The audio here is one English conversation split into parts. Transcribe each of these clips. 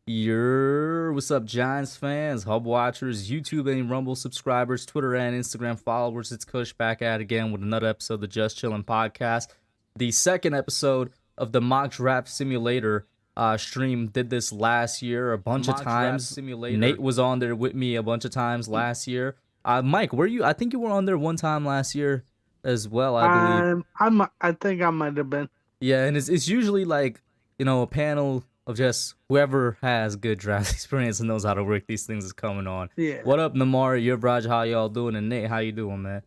What's up, Giants fans, Hub watchers, YouTube and Rumble subscribers, Twitter and Instagram followers? It's Kush back at it again with another episode of the Just Chillin podcast. The second episode of the mock draft simulator stream. Did this last year a bunch of times. Nate was on there with me a bunch of times last year. Mike, were you? I think you were on there one time last year as well, I believe. I think I might have been. Yeah, and it's usually like, a panel of just whoever has good draft experience and knows how to work these things is coming on. Yeah. What up, Namar? You're Braj. How y'all doing? And Nate, how you doing, man?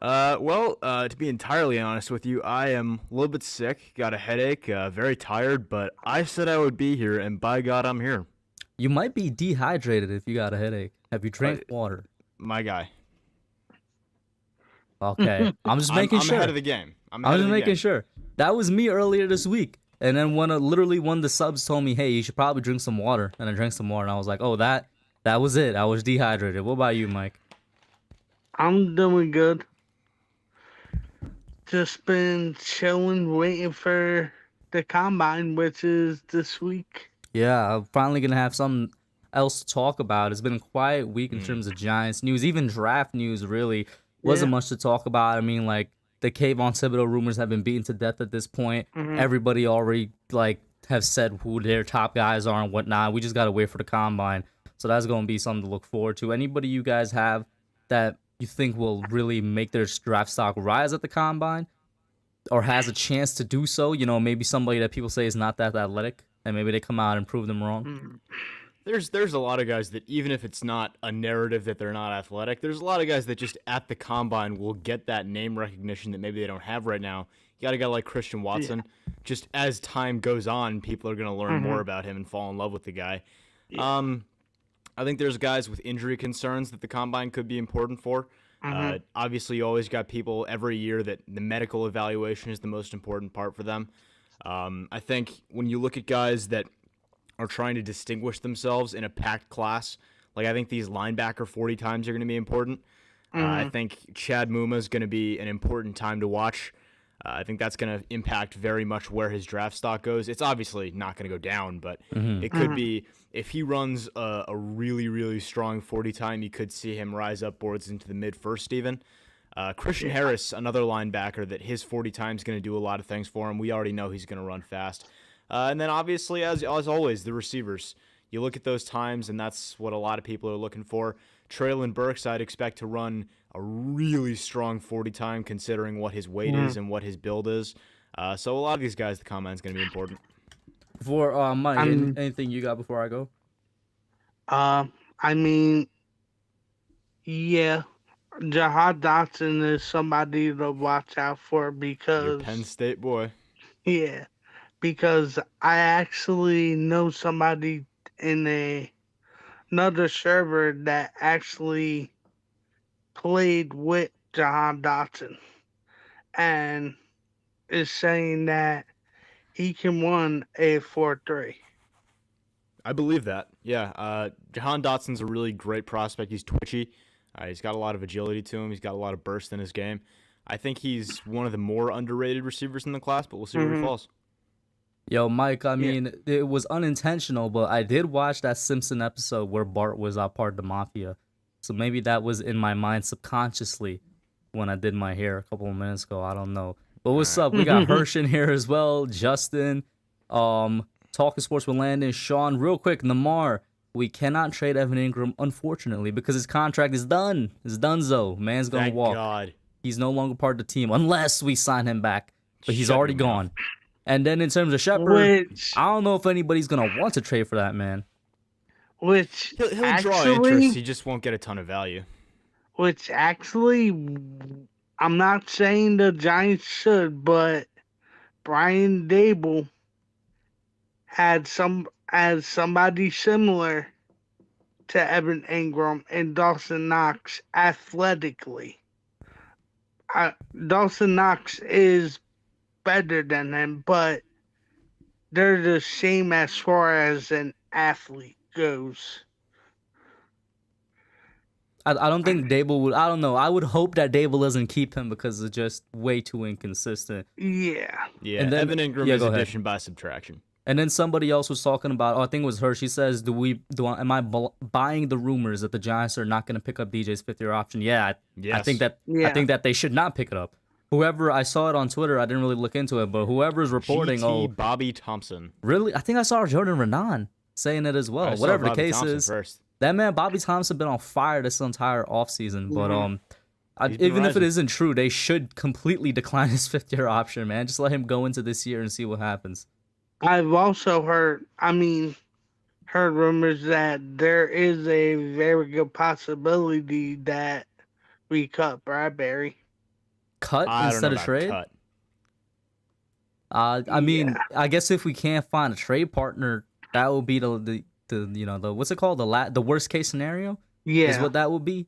To be entirely honest with you, I am a little bit sick, got a headache, very tired, but I said I would be here, and by God, I'm here. You might be dehydrated if you got a headache. Have you drank water? My guy. Okay. I'm just making sure. I'm ahead of the game. I'm just making sure. That was me earlier this week. And then one of the subs told me, hey, you should probably drink some water. And I drank some water, and I was like, oh, that was it. I was dehydrated. What about you, Mike? I'm doing good. Just been chilling, waiting for the combine, which is this week. Yeah, I'm finally going to have something else to talk about. It's been a quiet week in terms of Giants news. Even draft news, really. Wasn't much to talk about. I mean, like, the Kayvon Thibodeaux rumors have been beaten to death at this point. Mm-hmm. Everybody already, have said who their top guys are and whatnot. We just got to wait for the combine. So that's going to be something to look forward to. Anybody you guys have that you think will really make their draft stock rise at the combine or has a chance to do so? Maybe somebody that people say is not that athletic, and maybe they come out and prove them wrong. Mm. There's a lot of guys that, even if it's not a narrative that they're not athletic, there's a lot of guys that just at the combine will get that name recognition that maybe they don't have right now. You got a guy like Christian Watson. Yeah. Just as time goes on, people are going to learn more about him and fall in love with the guy. Yeah. I think there's guys with injury concerns that the combine could be important for. Obviously, you always got people every year that the medical evaluation is the most important part for them. I think when you look at guys that are trying to distinguish themselves in a packed class, I think these linebacker 40 times are going to be important. I think Chad Muma is going to be an important time to watch. I think that's going to impact very much where his draft stock goes. It's obviously not going to go down, but it could be, if he runs a really, really strong 40 time, you could see him rise upwards into the mid-first even. Christian Harris, another linebacker that his 40 time is going to do a lot of things for him. We already know he's going to run fast. And then obviously, as always, the receivers. You look at those times, and that's what a lot of people are looking for. Treylon Burks, I'd expect to run a really strong 40 time, considering what his weight is and what his build is. So a lot of these guys, the combine is going to be important. Before Mike, anything you got before I go? Jahan Dotson is somebody to watch out for because you're a Penn State boy. Yeah. Because I actually know somebody in another server that actually played with Jahan Dotson and is saying that he can run a 4.3. I believe that. Yeah. Jahan Dotson's a really great prospect. He's twitchy. He's got a lot of agility to him. He's got a lot of burst in his game. I think he's one of the more underrated receivers in the class, but we'll see where he falls. Yo, Mike, I mean, it was unintentional, but I did watch that Simpson episode where Bart was part of the mafia. So maybe that was in my mind subconsciously when I did my hair a couple of minutes ago. I don't know. But what's up? We got Hirsch in here as well. Justin, Talking Sports with Landon, Sean. Real quick, Namar, we cannot trade Evan Ingram, unfortunately, because his contract is done. It's donezo. Man's going to walk. God. He's no longer part of the team unless we sign him back. But he's already gone. And then in terms of Shepard, I don't know if anybody's going to want to trade for that man. He'll draw interest. He just won't get a ton of value. Which actually, I'm not saying the Giants should, but Brian Dable had somebody similar to Evan Ingram and Dawson Knox athletically. Dawson Knox is better than him, but they're the same as far as an athlete goes. I don't think Dable would. I don't know. I would hope that Dable doesn't keep him because it's just way too inconsistent. Yeah. Yeah. And then, Evan Ingram is addition by subtraction. And then somebody else was talking about, I think it was her. She says, am I buying the rumors that the Giants are not going to pick up DJ's fifth-year option? Yeah, Yes. I think that they should not pick it up. Whoever, I saw it on Twitter, I didn't really look into it, but whoever's reporting, GT Bobby Thompson. Really? I think I saw Jordan Renan saying it as well. I saw Whatever the Bobby case Thompson is, first. that man Bobby Thompson been on fire this entire offseason. But He's been even if it rising. isn't true, they should completely decline his fifth-year option, man. Just let him go into this year and see what happens. I've also heard rumors that there is a very good possibility that we cut Bradberry. Cut I don't know instead of about trade? cut. I mean, I guess if we can't find a trade partner, that would be the what's it called? The worst case scenario? Yeah. Is what that would be.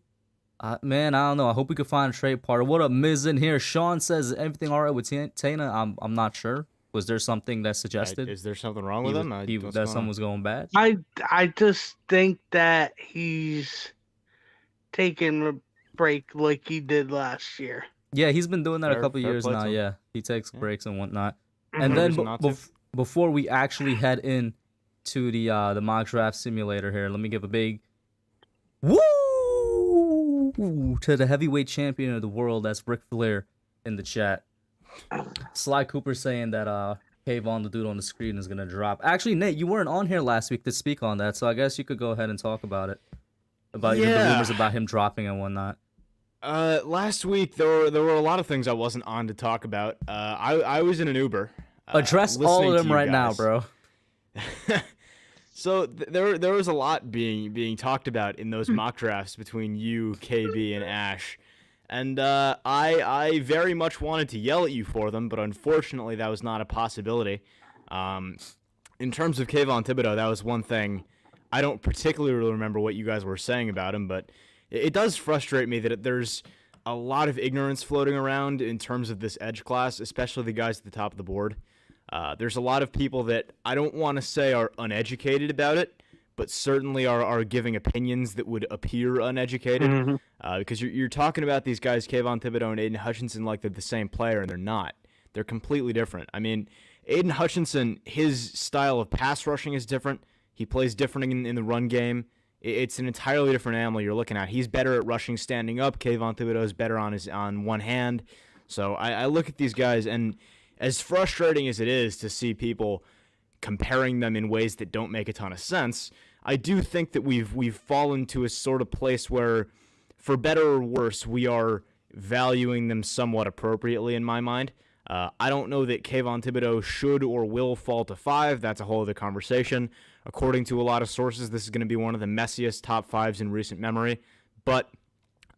Man, I don't know. I hope we could find a trade partner. What up, Miz in here? Sean says everything all right with Tana. I'm not sure. Was there something that suggested Is there something wrong with him? that something was going bad? I just think that he's taking a break like he did last year. Yeah, he's been doing that a couple Fair years play now. to him. Yeah, he takes breaks and whatnot. Mhm. And No then reason not to. before we actually head in to the mock draft simulator here, let me give a big woo to the heavyweight champion of the world. That's Ric Flair in the chat. Sly Cooper saying that Kayvon, the dude on the screen, is gonna drop. Actually, Nate, you weren't on here last week to speak on that, so I guess you could go ahead and talk about it. About the rumors about him dropping and whatnot. Last week there were a lot of things I wasn't on to talk about. I was in an Uber. Address all listening of to them you right now, guys. bro. So there was a lot being talked about in those mock drafts between you, KB, and Ash, and I very much wanted to yell at you for them, but unfortunately that was not a possibility. In terms of Kayvon Thibodeaux, that was one thing. I don't particularly remember what you guys were saying about him, but it does frustrate me that there's a lot of ignorance floating around in terms of this edge class, especially the guys at the top of the board. There's a lot of people that I don't want to say are uneducated about it, but certainly are giving opinions that would appear uneducated. Mhm. Because you're talking about these guys, Kayvon Thibodeaux and Aiden Hutchinson, like they're the same player, and they're not. They're completely different. I mean, Aiden Hutchinson, his style of pass rushing is different. He plays different in the run game. It's an entirely different animal you're looking at. He's better at rushing standing up. Kayvon Thibodeaux is better on one hand. So I look at these guys, and as frustrating as it is to see people comparing them in ways that don't make a ton of sense, I do think that we've fallen to a sort of place where, for better or worse, we are valuing them somewhat appropriately in my mind. I don't know that Kayvon Thibodeaux should or will fall to 5. That's a whole other conversation. According to a lot of sources, this is going to be one of the messiest top 5s in recent memory. But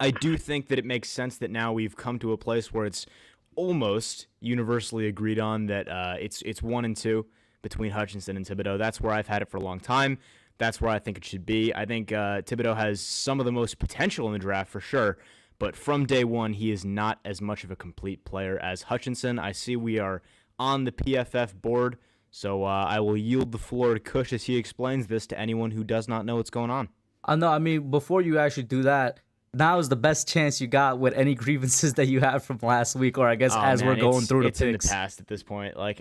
I do think that it makes sense that now we've come to a place where it's almost universally agreed on that it's 1 and 2 between Hutchinson and Thibodeaux. That's where I've had it for a long time. That's where I think it should be. I think Thibodeaux has some of the most potential in the draft for sure, but from day one, he is not as much of a complete player as Hutchinson. I see we are on the PFF board, so I will yield the floor to Kush as he explains this to anyone who does not know what's going on. I mean, before you actually do that, now is the best chance you got with any grievances that you have from last week, or I guess as we're going through the picks. It's in the past at this point. Like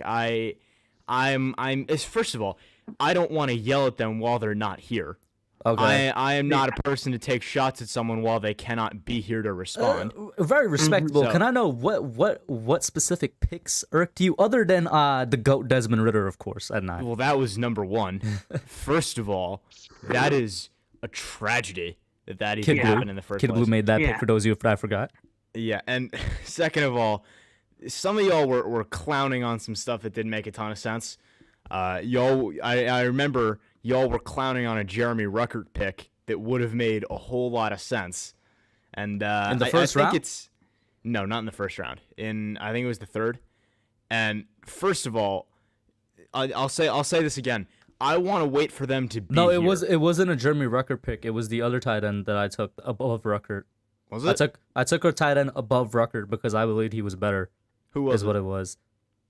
first of all, I don't want to yell at them while they're not here. Okay. I am not a person to take shots at someone while they cannot be here to respond. Very respectable. So- Can I know what specific picks irked you, other than the GOAT Desmond Ridder, of course, at 9? Well, that was number one. First of all, that is a tragedy that even happened in the first Kid place. Blue made that Yeah. pick for those of you that I forgot. Yeah, and second of all, some of y'all were clowning on some stuff that didn't make a ton of sense. I remember y'all were clowning on a Jeremy Ruckert pick that would have made a whole lot of sense. And In the first I think round? it's no, not in the first round. I think it was the third. And first of all, I'll say this again. I want to wait for them to be No, here. it wasn't a Jeremy Ruckert pick. It was the other tight end that I took above Ruckert. Was it? I took a tight end above Ruckert because I believed he was better. Who was Is it? what it was.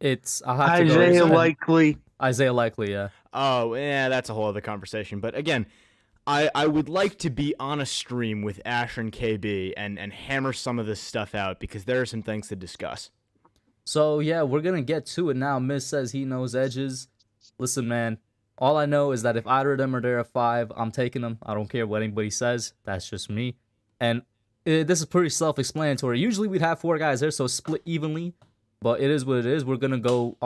I'll have to go. Isaiah Isaiah Likely. Isaiah Likely, yeah. Oh, yeah, that's a whole other conversation. But again, I would like to be on a stream with Ash and KB and hammer some of this stuff out because there are some things to discuss. So yeah, we're gonna get to it now. Miz says he knows edges. Listen, man. All I know is that if either of them are there at 5, I'm taking them. I don't care what anybody says. That's just me. And this is pretty self-explanatory. Usually we'd have 4 guys there, so split evenly. But it is what it is. We're gonna go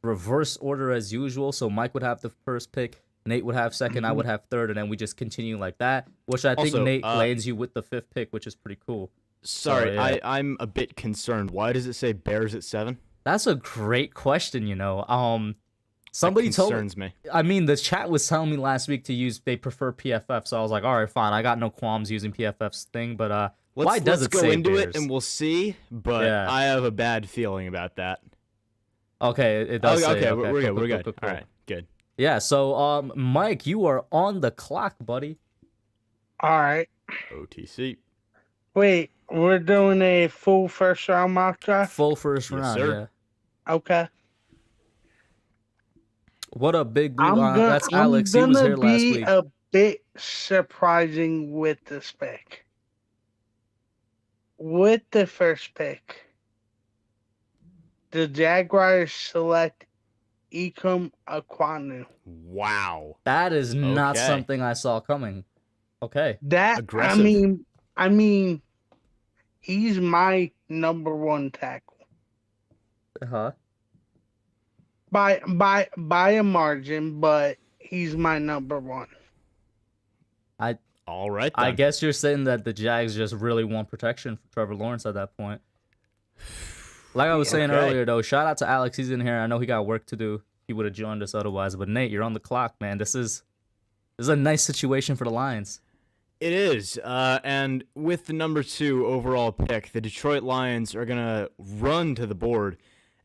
reverse order as usual. So Mike would have the first pick, Nate would have second, I would have third, and then we just continue like that. Which I think Also, Nate lands you with the 5th pick, which is pretty cool. Sorry, So, yeah. I'm a bit concerned. Why does it say Bears at 7? That's a great question. Somebody that told concerns me. I mean, the chat was telling me last week to use. They prefer PFF, so I was like, all right, fine. I got no qualms using PFF's thing, but why does let's it go say into Bears? it and we'll see. But Yeah. I have a bad feeling about that. Okay, it does. Okay, say, we're good. cool, We're cool, good. cool, cool. All right, good. Yeah. So, Mike, you are on the clock, buddy. All right. OTC. Wait, we're doing a full first round mock draft? Full first Yes, round. sir. Yeah. Okay. What a big blue. I'm That's Alex. He was gonna here last be week. a bit surprising with this pick. With the first pick, the Jaguars select Ikem Aquanu. Wow. That is not Okay. something I saw coming. Okay. That Aggressive. I mean, he's my number 1 tackle Huh. by a margin, but he's my number 1. All right, then. I guess you're saying that the Jags just really want protection for Trevor Lawrence at that point. Like I was saying Okay. earlier, though, shout out to Alex. He's in here. I know he got work to do. He would have joined us otherwise. But Nate, you're on the clock, man. This is a nice situation for the Lions. It is. And with the number 2 overall pick, the Detroit Lions are going to run to the board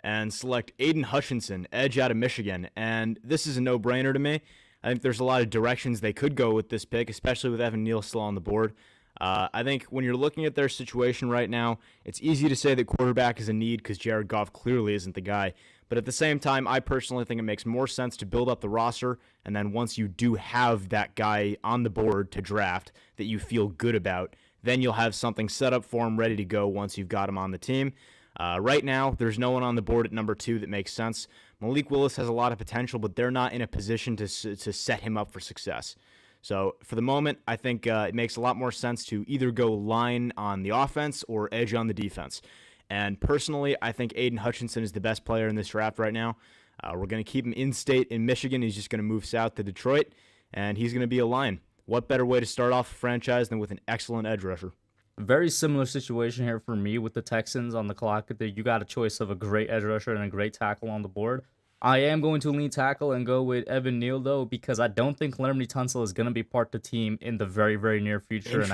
and select Aiden Hutchinson, edge out of Michigan. And this is a no-brainer to me. I think there's a lot of directions they could go with this pick, especially with Evan Neal still on the board. I think when you're looking at their situation right now, it's easy to say that quarterback is a need because Jared Goff clearly isn't the guy. But at the same time, I personally think it makes more sense to build up the roster, and then once you do have that guy on the board to draft that you feel good about, then you'll have something set up for him ready to go once you've got him on the team. Right now, there's no one on the board at number 2 that makes sense. Malik Willis has a lot of potential, but they're not in a position to set him up for success. So for the moment, I think it makes a lot more sense to either go line on the offense or edge on the defense. And personally, I think Aiden Hutchinson is the best player in this draft right now. We're going to keep him in-state in Michigan. He's just going to move south to Detroit, and he's going to be a Lion. What better way to start off a franchise than with an excellent edge rusher? Very similar situation here for me with the Texans on the clock. You got a choice of a great edge rusher and a great tackle on the board. I am going to lean tackle and go with Evan Neal, though, because I don't think Laramie Tunsil is going to be part of the team in the very, very near future. And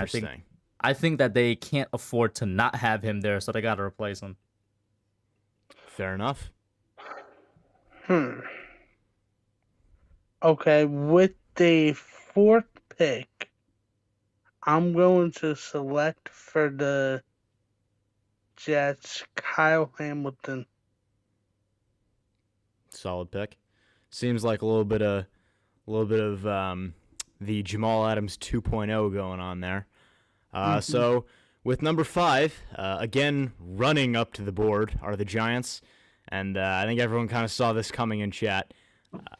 I think that they can't afford to not have him there, so they got to replace him. Fair enough. Okay, with the 4th pick, I'm going to select for the Jets Kyle Hamilton. Solid pick. Seems like a little bit of the Jamal Adams 2.0 going on there. So with number 5, again running up to the board are the Giants, and I think everyone kind of saw this coming in chat.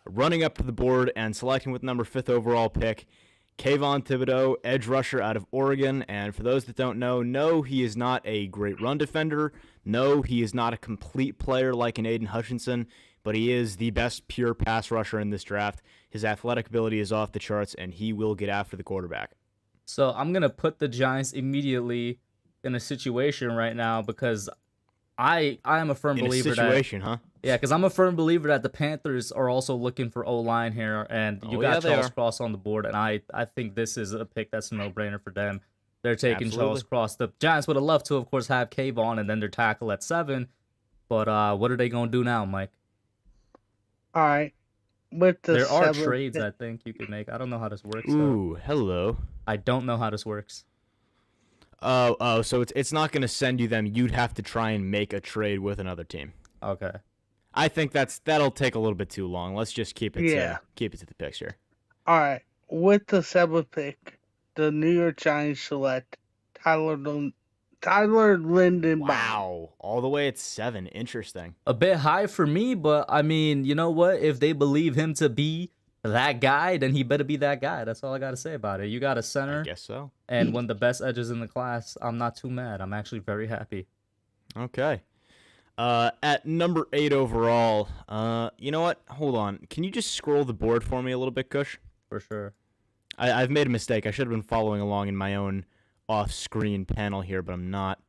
Running up to the board and selecting with number 5th overall pick, Kayvon Thibodeaux, edge rusher out of Oregon. And for those that don't know, no, he is not a great run defender. No, he is not a complete player like an Aiden Hutchinson, but he is the best pure pass rusher in this draft. His athletic ability is off the charts, and he will get after the quarterback. So I'm going to put the Giants immediately in a situation right now because I am a firm believer because I'm a firm believer that the Panthers are also looking for O-line here, and you got Charles Cross on the board, and I think this is a pick that's a no-brainer for them. They're taking Charles Cross. The Giants would have loved to, of course, have Kayvon and then their tackle at 7, but what are they going to do now, Mike? All right. With the there are 7th trades pick, I think you could make. I don't know how this works. Ooh, hello. I don't know how this works. Oh, so it's not going to send you them. You'd have to try and make a trade with another team. Okay. I think that'll take a little bit too long. Let's just keep it to the picks here. All right. With the 7th pick, the New York Giants select Tyler Lindenbaum. Wow. All the way at 7. Interesting. A bit high for me, but I mean, you know what? If they believe him to be that guy, then he better be that guy. That's all I got to say about it. You got a center I guess so. and one of the best edges in the class. I'm not too mad. I'm actually very happy. Okay. At number 8 overall, you know what? Hold on. Can you just scroll the board for me a little bit, Kush? For sure. I've made a mistake. I should have been following along in my own off-screen panel here, but I'm not.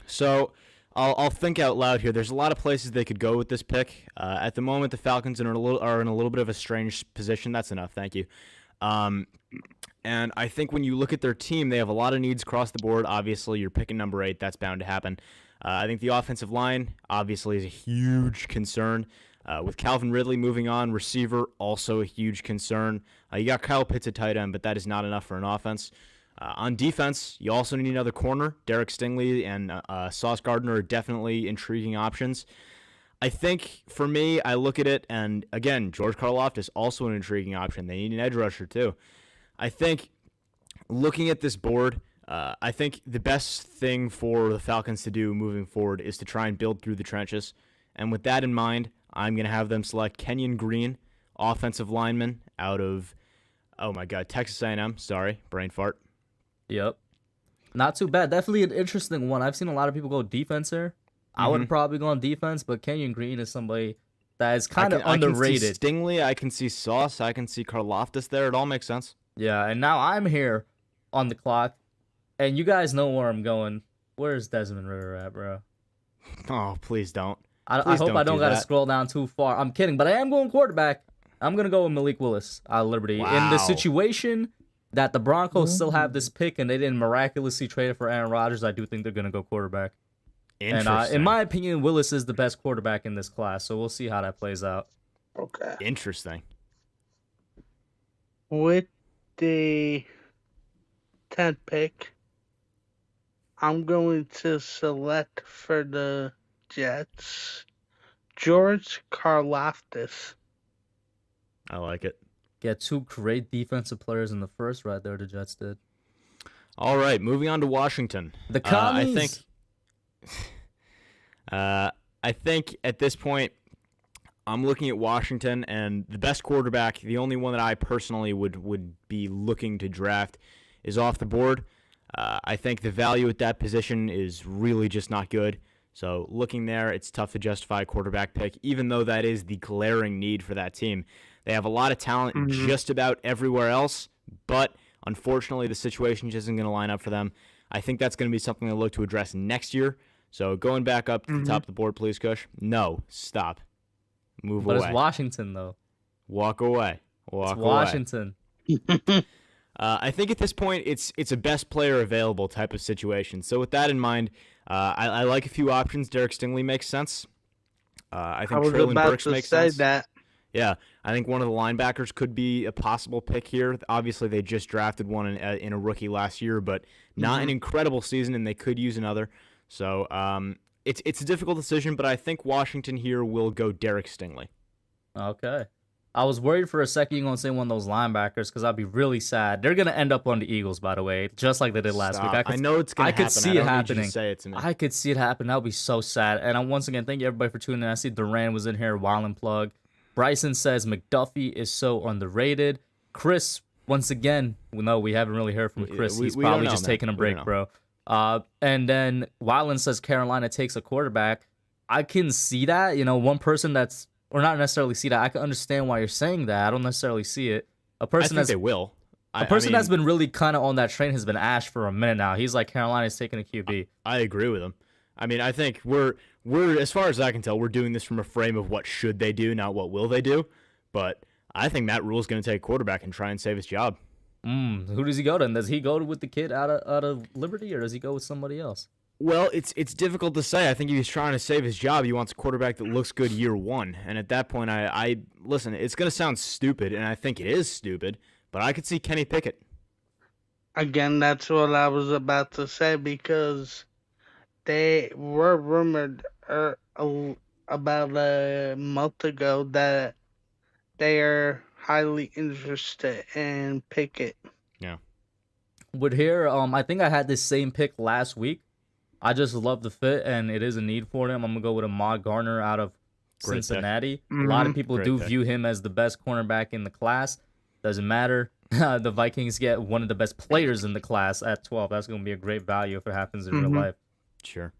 So I'll think out loud here. There's a lot of places they could go with this pick. At the moment, the Falcons are in a little bit of a strange position. That's enough. Thank you. And I think when you look at their team, they have a lot of needs across the board. Obviously, you're picking number 8. That's bound to happen. I think the offensive line, obviously, is a huge concern. With Calvin Ridley moving on, receiver, also a huge concern. You got Kyle Pitts at tight end, but that is not enough for an offense. On defense, you also need another corner. Derek Stingley and Sauce Gardner are definitely intriguing options. I think, for me, I look at it, and again, George Karlaftis is also an intriguing option. They need an edge rusher, too. I think, looking at this board, I think the best thing for the Falcons to do moving forward is to try and build through the trenches. And with that in mind, I'm going to have them select Kenyon Green, offensive lineman out of, Texas A&M. Sorry, brain fart. Yep. Not too bad. Definitely an interesting one. I've seen a lot of people go defense here. I would probably go on defense, but Kenyon Green is somebody that is kind of underrated. I can see Stingley, I can see Sauce, I can see Karlaftis there. It all makes sense. Yeah, and now I'm here on the clock, and you guys know where I'm going. Where's Desmond Ridder at, bro? Oh, please don't. I hope I don't got to scroll down too far. I'm kidding, but I am going quarterback. I'm going to go with Malik Willis out of Liberty. Wow. In the situation that the Broncos still have this pick and they didn't miraculously trade it for Aaron Rodgers, I do think they're going to go quarterback. And in my opinion, Willis is the best quarterback in this class, so we'll see how that plays out. Okay. Interesting. With the 10th pick, I'm going to select for the Jets George Karlaftis. I like it. Get 2 great defensive players in the first right there, the Jets did. All right, moving on to Washington. The Commies. I think at this point, I'm looking at Washington, and the best quarterback, the only one that I personally would be looking to draft, is off the board. I think the value at that position is really just not good. So looking there, it's tough to justify a quarterback pick, even though that is the glaring need for that team. They have a lot of talent just about everywhere else, but unfortunately the situation just isn't going to line up for them. I think that's going to be something they'll look to address next year. So going back up to the top of the board, please, Kush. No, stop. Move away. But it's Washington, though. Walk away. It's Washington. I think at this point it's a best player available type of situation. So with that in mind, I like a few options. Derek Stingley makes sense. I think Traylon Burks makes sense. That. Yeah, I think one of the linebackers could be a possible pick here. Obviously, they just drafted one in a rookie last year, but not an incredible season, and they could use another. So it's a difficult decision, but I think Washington here will go Derek Stingley. Okay. I was worried for a second you're going to say one of those linebackers because I'd be really sad. They're going to end up on the Eagles, by the way, just like they did last week. I know it's going to happen. I could see it happening. Say it to me. I could see it happen. That would be so sad. And once again, thank you everybody for tuning in. I see Duran was in here, Wildin' Plug. Bryson says McDuffie is so underrated. Chris, once again, no, we haven't really heard from Chris. He's probably just taking a break, bro. And then Wildin says Carolina takes a quarterback. I can see that. You know, one person that's, or not necessarily see that. I can understand why you're saying that. I don't necessarily see it. I think they will. A person that's been really kind of on that train has been Ash for a minute now. He's like, Carolina's taking a QB. I agree with him. I mean, I think we're as far as I can tell, we're doing this from a frame of what should they do, not what will they do. But I think Matt Rule's going to take a quarterback and try and save his job. Who does he go to? And does he go with the kid out of Liberty, or does he go with somebody else? Well, it's difficult to say. I think if he's trying to save his job, he wants a quarterback that looks good year one. And at that point, I listen, it's going to sound stupid, and I think it is stupid, but I could see Kenny Pickett. Again, that's what I was about to say, because they were rumored about a month ago that they are highly interested in Pickett. Yeah. With here, I think I had this same pick last week. I just love the fit, and it is a need for him. I'm gonna go with Ahmad Garner out of Great pick. Cincinnati. Mhm. A lot of people Great do pick. view him as the best cornerback in the class. Doesn't matter. The Vikings get one of the best players in the class at 12. That's gonna be a great value if it happens in real Mhm. life. Sure.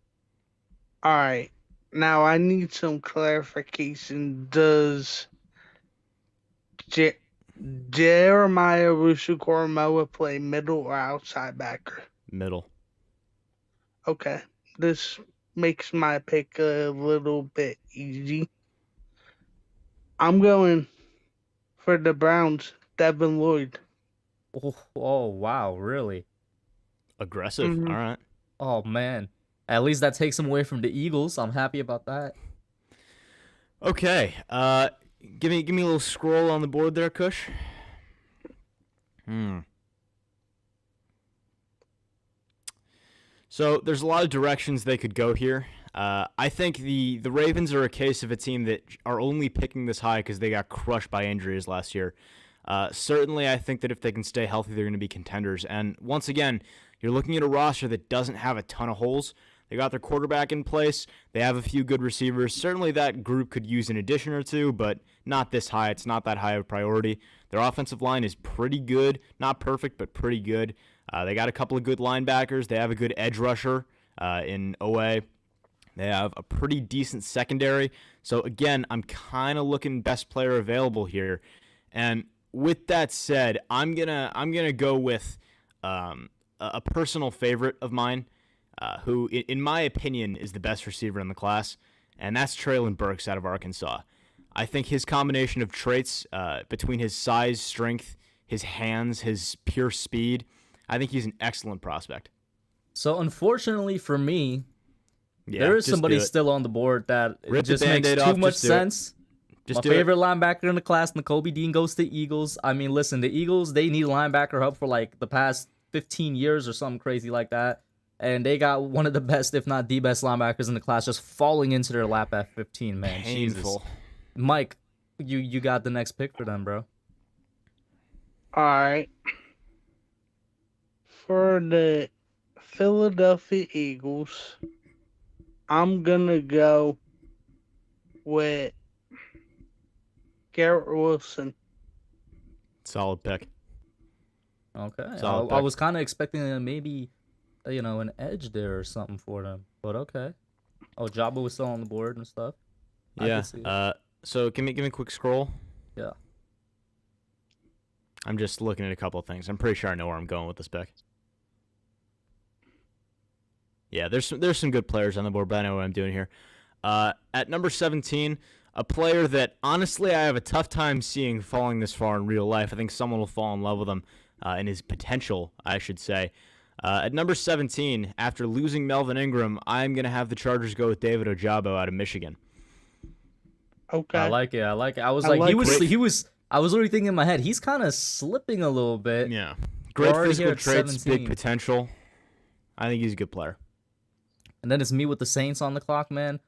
All right. Now I need some clarification. Does Jeremiah Rusu-Koromoa play middle or outside backer? Middle. Okay. This makes my pick a little bit easy. I'm going for the Browns, Devin Lloyd. Oh wow, really? Aggressive. Mhm. All right. Oh man. At least that takes him away from the Eagles. I'm happy about that. Okay. Give me a little scroll on the board there, Kush. So there's a lot of directions they could go here. I think the Ravens are a case of a team that are only picking this high because they got crushed by injuries last year. Certainly, I think that if they can stay healthy, they're going to be contenders. And once again, you're looking at a roster that doesn't have a ton of holes. They got their quarterback in place. They have a few good receivers. Certainly, that group could use an addition or two, but not this high. It's not that high of a priority. Their offensive line is pretty good. Not perfect, but pretty good. They got a couple of good linebackers. They have a good edge rusher in OA. They have a pretty decent secondary. So, again, I'm kind of looking best player available here. And with that said, I'm gonna go with a personal favorite of mine, who, in my opinion, is the best receiver in the class, and that's Treylon Burks out of Arkansas. I think his combination of traits between his size, strength, his hands, his pure speed, I think he's an excellent prospect. So unfortunately for me, Yeah, there is just somebody do it. still on the board that Rip the just makes Band-Aid too off, much just do it. sense. Just My do it. favorite linebacker in the class, Nakobe Dean, goes to Eagles. I mean, listen, the Eagles, they need linebacker help for like the past 15 years or something crazy like that. And they got one of the best, if not the best linebackers in the class just falling into their lap at 15, man. Painful. Jesus. Mike, you got the next pick for them, bro. All right. For the Philadelphia Eagles, I'm going to go with Garrett Wilson. Solid pick. Okay. Solid I pick. was kind of expecting maybe, an edge there or something for them. But okay. Oh, Jabba was still on the board and stuff. I Yeah. can see it. So give me a quick scroll. Yeah. I'm just looking at a couple of things. I'm pretty sure I know where I'm going with this pick. Yeah, there's some good players on the board, but I know what I'm doing here. At number 17, a player that honestly I have a tough time seeing falling this far in real life. I think someone will fall in love with him and his potential, I should say. At number 17, after losing Melvin Ingram, I'm going to have the Chargers go with David Ojabo out of Michigan. Okay. I like it. I like it. I was I like, like I was literally thinking in my head, he's kind of slipping a little bit. Yeah. Great already physical here at traits, 17. big potential. I think he's a good player. And then it's me with the Saints on the clock, man.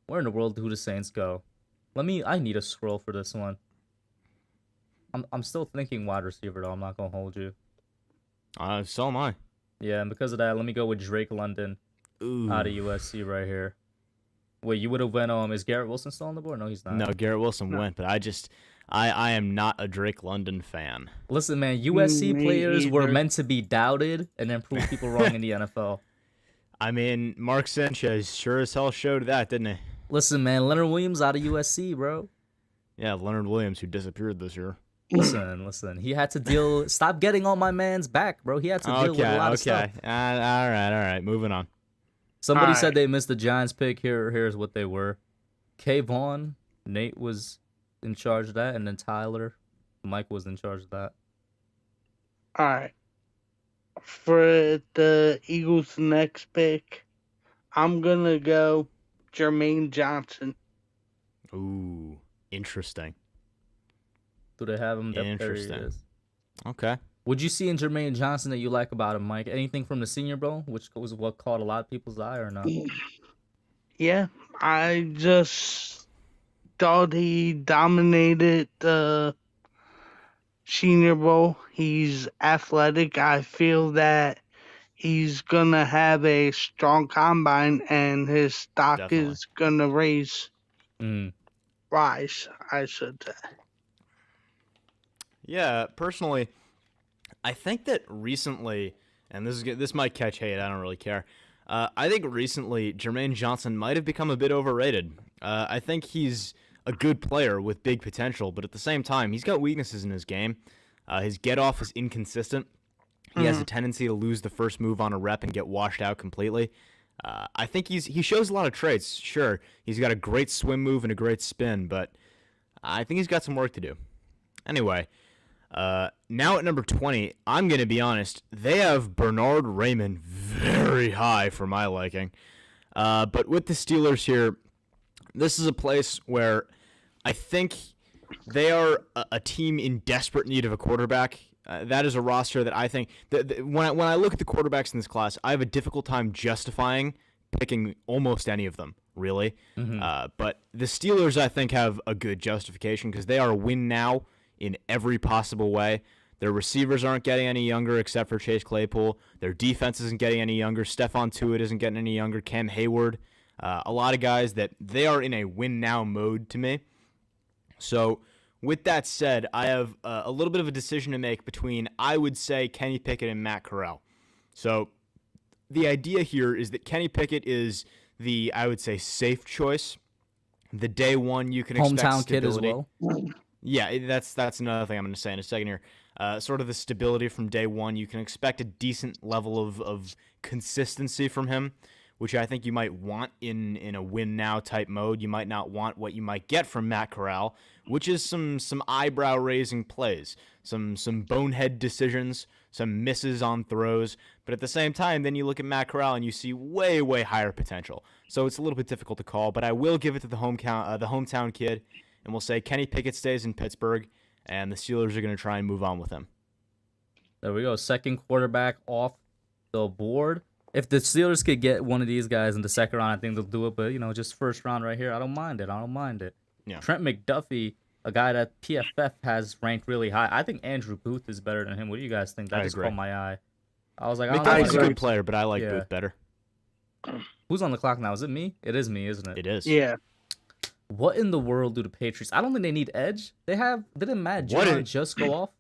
Where in the world do the Saints go? I need a scroll for this one. I'm still thinking wide receiver though. I'm not gonna hold you. So am I. Yeah, and because of that, let me go with Drake London Ooh. out of USC right here. Wait, you would have went is Garrett Wilson still on the board? No, he's not. No, Garrett Wilson went, but I am not a Drake London fan. Listen, man, USC Me players were either. meant to be doubted and then prove people wrong in the NFL. I mean, Mark Sanchez sure as hell showed that, didn't he? Listen, man, Leonard Williams out of USC, bro. Yeah, Leonard Williams, who disappeared this year. Listen. He had to stop getting on my man's back, bro. He had to deal with a lot of stuff. All right. Moving on. Somebody All said right. they missed the Giants pick. Here's what they were. Kayvon, Nate was in charge of that, and then Tyler, Mike was in charge of that. All right. For the Eagles' next pick, I'm going to go Jermaine Johnson. Ooh, interesting. Do they have him? There he Interesting. is. Okay. What'd you see in Jermaine Johnson that you like about him, Mike? Anything from the Senior Bowl, which was what caught a lot of people's eye, or not? Yeah, I just thought he dominated the Senior Bowl. He's athletic. I feel that he's gonna have a strong combine, and his stock Definitely. is gonna rise. Mm. I should say. Yeah, personally, I think that recently, and this might catch hate. I don't really care. I think recently Jermaine Johnson might have become a bit overrated. I think he's a good player with big potential, but at the same time, he's got weaknesses in his game. His get off is inconsistent. He has a tendency to lose the first move on a rep and get washed out completely. I think he shows a lot of traits. Sure, he's got a great swim move and a great spin, but I think he's got some work to do. Anyway, now at number 20, I'm going to be honest, they have Bernard Raymond very high for my liking. But with the Steelers here, this is a place where I think they are a team in desperate need of a quarterback. That is a roster that I think when I look at the quarterbacks in this class, I have a difficult time justifying picking almost any of them, really. But the Steelers, I think, have a good justification because they are a win now in every possible way. Their receivers aren't getting any younger except for Chase Claypool. Their defense isn't getting any younger. Stephon Tuitt isn't getting any younger. Cam Hayward. A lot of guys that they are in a win now mode to me. So with that said, I have a little bit of a decision to make between, I would say, Kenny Pickett and Matt Corral. So the idea here is that Kenny Pickett is the, I would say, safe choice. The day one you can expect Hometown stability. kid as well. Yeah, that's another thing I'm going to say in a second here. Sort of the stability from day one. You can expect a decent level of consistency from him, which I think you might want in a win-now type mode. You might not want what you might get from Matt Corral, which is some eyebrow-raising plays, some bonehead decisions, some misses on throws. But at the same time, then you look at Matt Corral and you see way, way higher potential. So it's a little bit difficult to call, but I will give it to the hometown kid, and we'll say Kenny Pickett stays in Pittsburgh, and the Steelers are going to try and move on with him. There we go. Second quarterback off the board. If the Steelers could get one of these guys in the second round, I think they'll do it. But, just first round right here, I don't mind it. Yeah. Trent McDuffie, a guy that PFF has ranked really high. I think Andrew Booth is better than him. What do you guys think? That just agree. caught my eye. I was like, McDuffie's a good player, but I like Booth better. Who's on the clock now? Is it me? It is me, isn't it? It is. Yeah. What in the world do the Patriots? I don't think they need edge. Didn't Matt Judon just go off?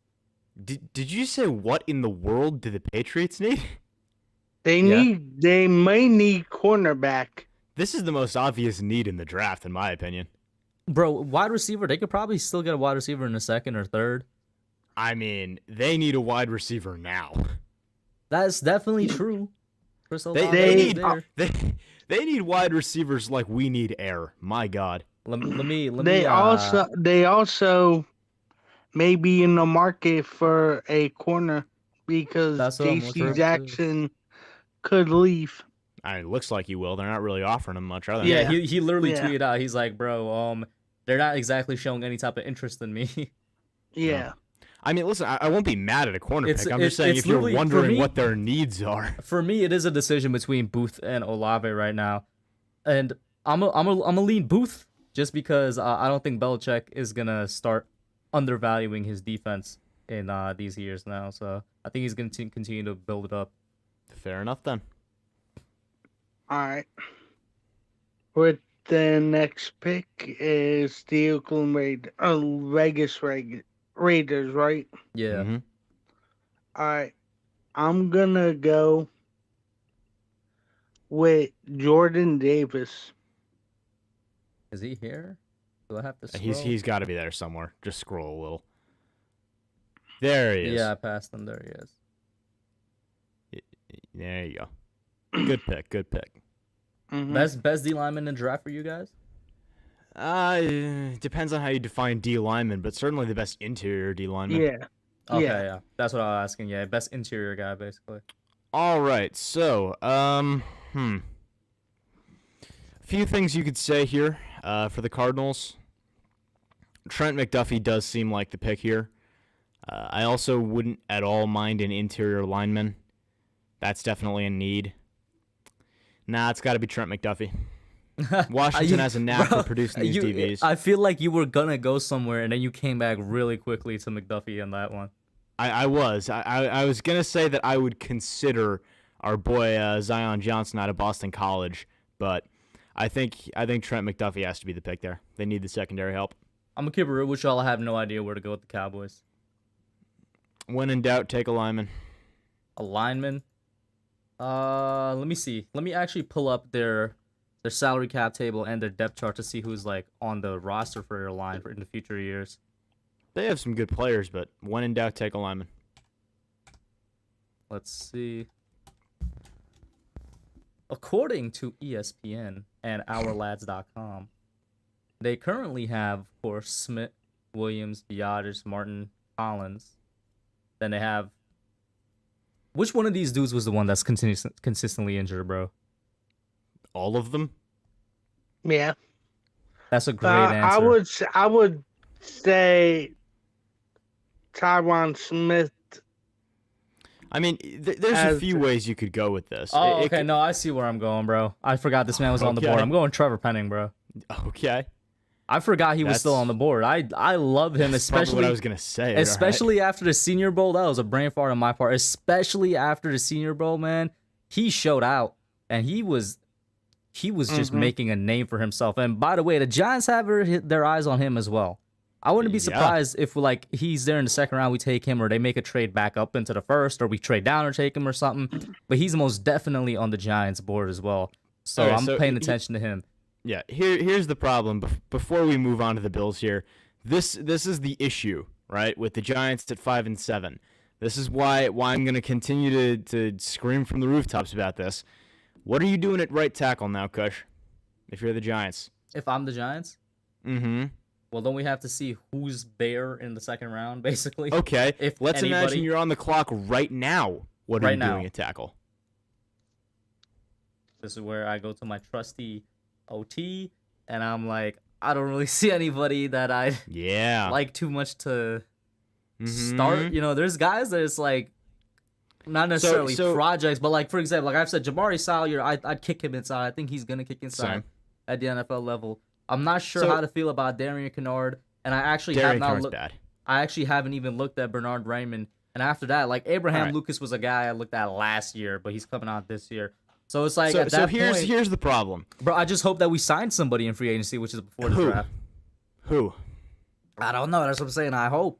Did you say what in the world do the Patriots need? They may need cornerback. This is the most obvious need in the draft, in my opinion. Bro, wide receiver, they could probably still get a wide receiver in the second or third. I mean, they need a wide receiver now. That's definitely true. They need wide receivers like we need air. My God. Let me. They also may be in the market for a corner because J.C. Jackson could leave. I mean, it looks like he will. They're not really offering him much, are they? Yeah, he literally tweeted out. He's like, bro, they're not exactly showing any type of interest in me. Yeah. No. I mean, listen, I won't be mad at a corner pick. I'm just saying if you're wondering what their needs are. For me, it is a decision between Booth and Olave right now. And I'm a lean Booth just because I don't think Belichick is going to start undervaluing his defense in these years now. So I think he's going to continue to build it up. Fair enough, then. All right. With the next pick is the Oakland Vegas Raiders, right? Yeah. Mm-hmm. All right. I'm going to go with Jordan Davis. Is he here? Do I have to scroll? He's got to be there somewhere. Just scroll a little. There he is. Yeah, I passed him. There he is. There you go. Good pick. Mm-hmm. Best D lineman in the draft for you guys? Depends on how you define D lineman, but certainly the best interior D lineman. Yeah. Okay, yeah. That's what I was asking. Yeah, best interior guy, basically. All right. So, a few things you could say here for the Cardinals. Trent McDuffie does seem like the pick here. I also wouldn't at all mind an interior lineman. That's definitely a need. Nah, it's got to be Trent McDuffie. Washington has a knack for producing these you, DBs. I feel like you were gonna go somewhere, and then you came back really quickly to McDuffie on that one. I was gonna say that I would consider our boy Zion Johnson out of Boston College, but I think Trent McDuffie has to be the pick there. They need the secondary help. I'm gonna keep it real with y'all. I have no idea where to go with the Cowboys. When in doubt, take a lineman. A lineman? Let me see. Let me actually pull up their salary cap table and their depth chart to see who's like on the roster for your line in the future years. They have some good players, but when in doubt, take a lineman. Let's see. According to ESPN and OurLads.com, they currently have, of course, Smith, Williams, Biotis, Martin, Collins. Then they have... Which one of these dudes was the one that's consistently injured, bro? All of them? Yeah. That's a great answer. I would say Tyron Smith. I mean, there's a few ways you could go with this. Oh, okay. No, I see where I'm going, bro. I forgot this man was on the board. I'm going Trevor Penning, bro. Okay. I forgot he was still on the board. I love him, especially what I was gonna say. Especially after the Senior Bowl. That was a brain fart on my part. Especially after the Senior Bowl, man. He showed out, and he was just making a name for himself. And by the way, the Giants have their eyes on him as well. I wouldn't be surprised if like he's there in the second round, we take him, or they make a trade back up into the first, or we trade down or take him or something. But he's most definitely on the Giants board as well. So I'm paying attention to him. Yeah, here's the problem. Before we move on to the Bills here, this is the issue, right? With the Giants at 5-7. This is why I'm going to continue to scream from the rooftops about this. What are you doing at right tackle now, Kush? If you're the Giants. If I'm the Giants? Mm-hmm. Well, don't we have to see who's there in the second round, basically? Okay. Let's imagine you're on the clock right now. What are you doing at tackle? This is where I go to my trusty OT, and I'm like, I don't really see anybody that I like too much to start. You know, there's guys that it's like not necessarily projects, but like, for example, like I've said, Jamari Salyer, I'd kick him inside. I think he's gonna kick inside at the NFL level. I'm not sure how to feel about Darian Kennard, and I actually have not looked. I actually haven't even looked at Bernard Raymond, and after that, like Abraham Lucas was a guy I looked at last year, but he's coming out this year. So it's like at that point, here's the problem, bro. I just hope that we sign somebody in free agency, which is before the draft. Who? I don't know. That's what I'm saying. I hope.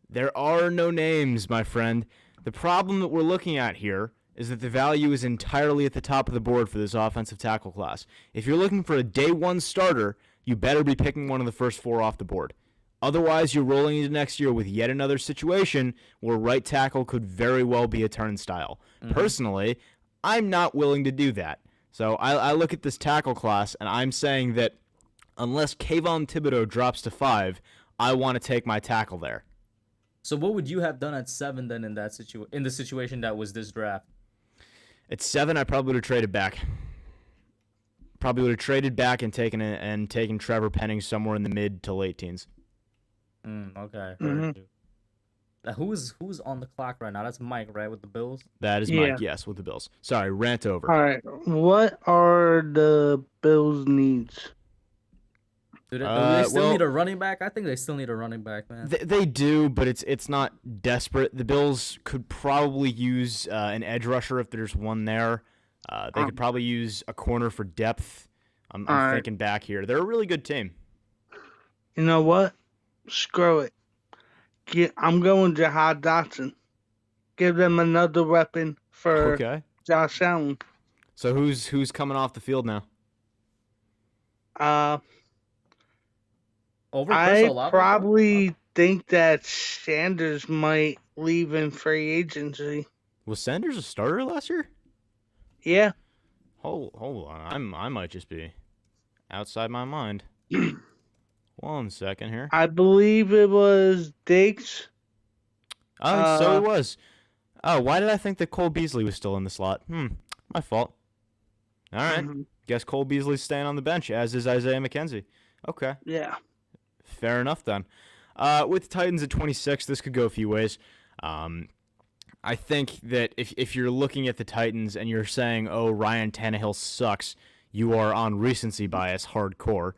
There are no names, my friend. The problem that we're looking at here is that the value is entirely at the top of the board for this offensive tackle class. If you're looking for a day one starter, you better be picking one of the first four off the board. Otherwise, you're rolling into next year with yet another situation where right tackle could very well be a turnstile. Personally, I'm not willing to do that. So I look at this tackle class, and I'm saying that unless Kayvon Thibodeaux drops to 5, I want to take my tackle there. So what would you have done at 7 then in that in the situation that was this draft? At 7, I probably would have traded back. Probably would have traded back and taken Trevor Penning somewhere in the mid to late teens. Okay. Who's on the clock right now? That's Mike, right, with the Bills? That is Mike, yes, with the Bills. Sorry, rant over. All right. What are the Bills' needs? Do they still need a running back? I think they still need a running back, man. They do, but it's not desperate. The Bills could probably use an edge rusher if there's one there. They could probably use a corner for depth. I'm thinking back here. They're a really good team. You know what? Screw it. I'm going Jahad Dotson. Give them another weapon for Josh Allen. So who's coming off the field now? I probably think that Sanders might leave in free agency. Was Sanders a starter last year? Yeah. Hold on. I might just be outside my mind. 1 second here. I believe it was Diggs. Oh, so it was. Oh, why did I think that Cole Beasley was still in the slot? My fault. All right. Guess Cole Beasley's staying on the bench, as is Isaiah McKenzie. Okay. Yeah. Fair enough, then. With the Titans at 26, this could go a few ways. I think that if you're looking at the Titans and you're saying, oh, Ryan Tannehill sucks, you are on recency bias hardcore.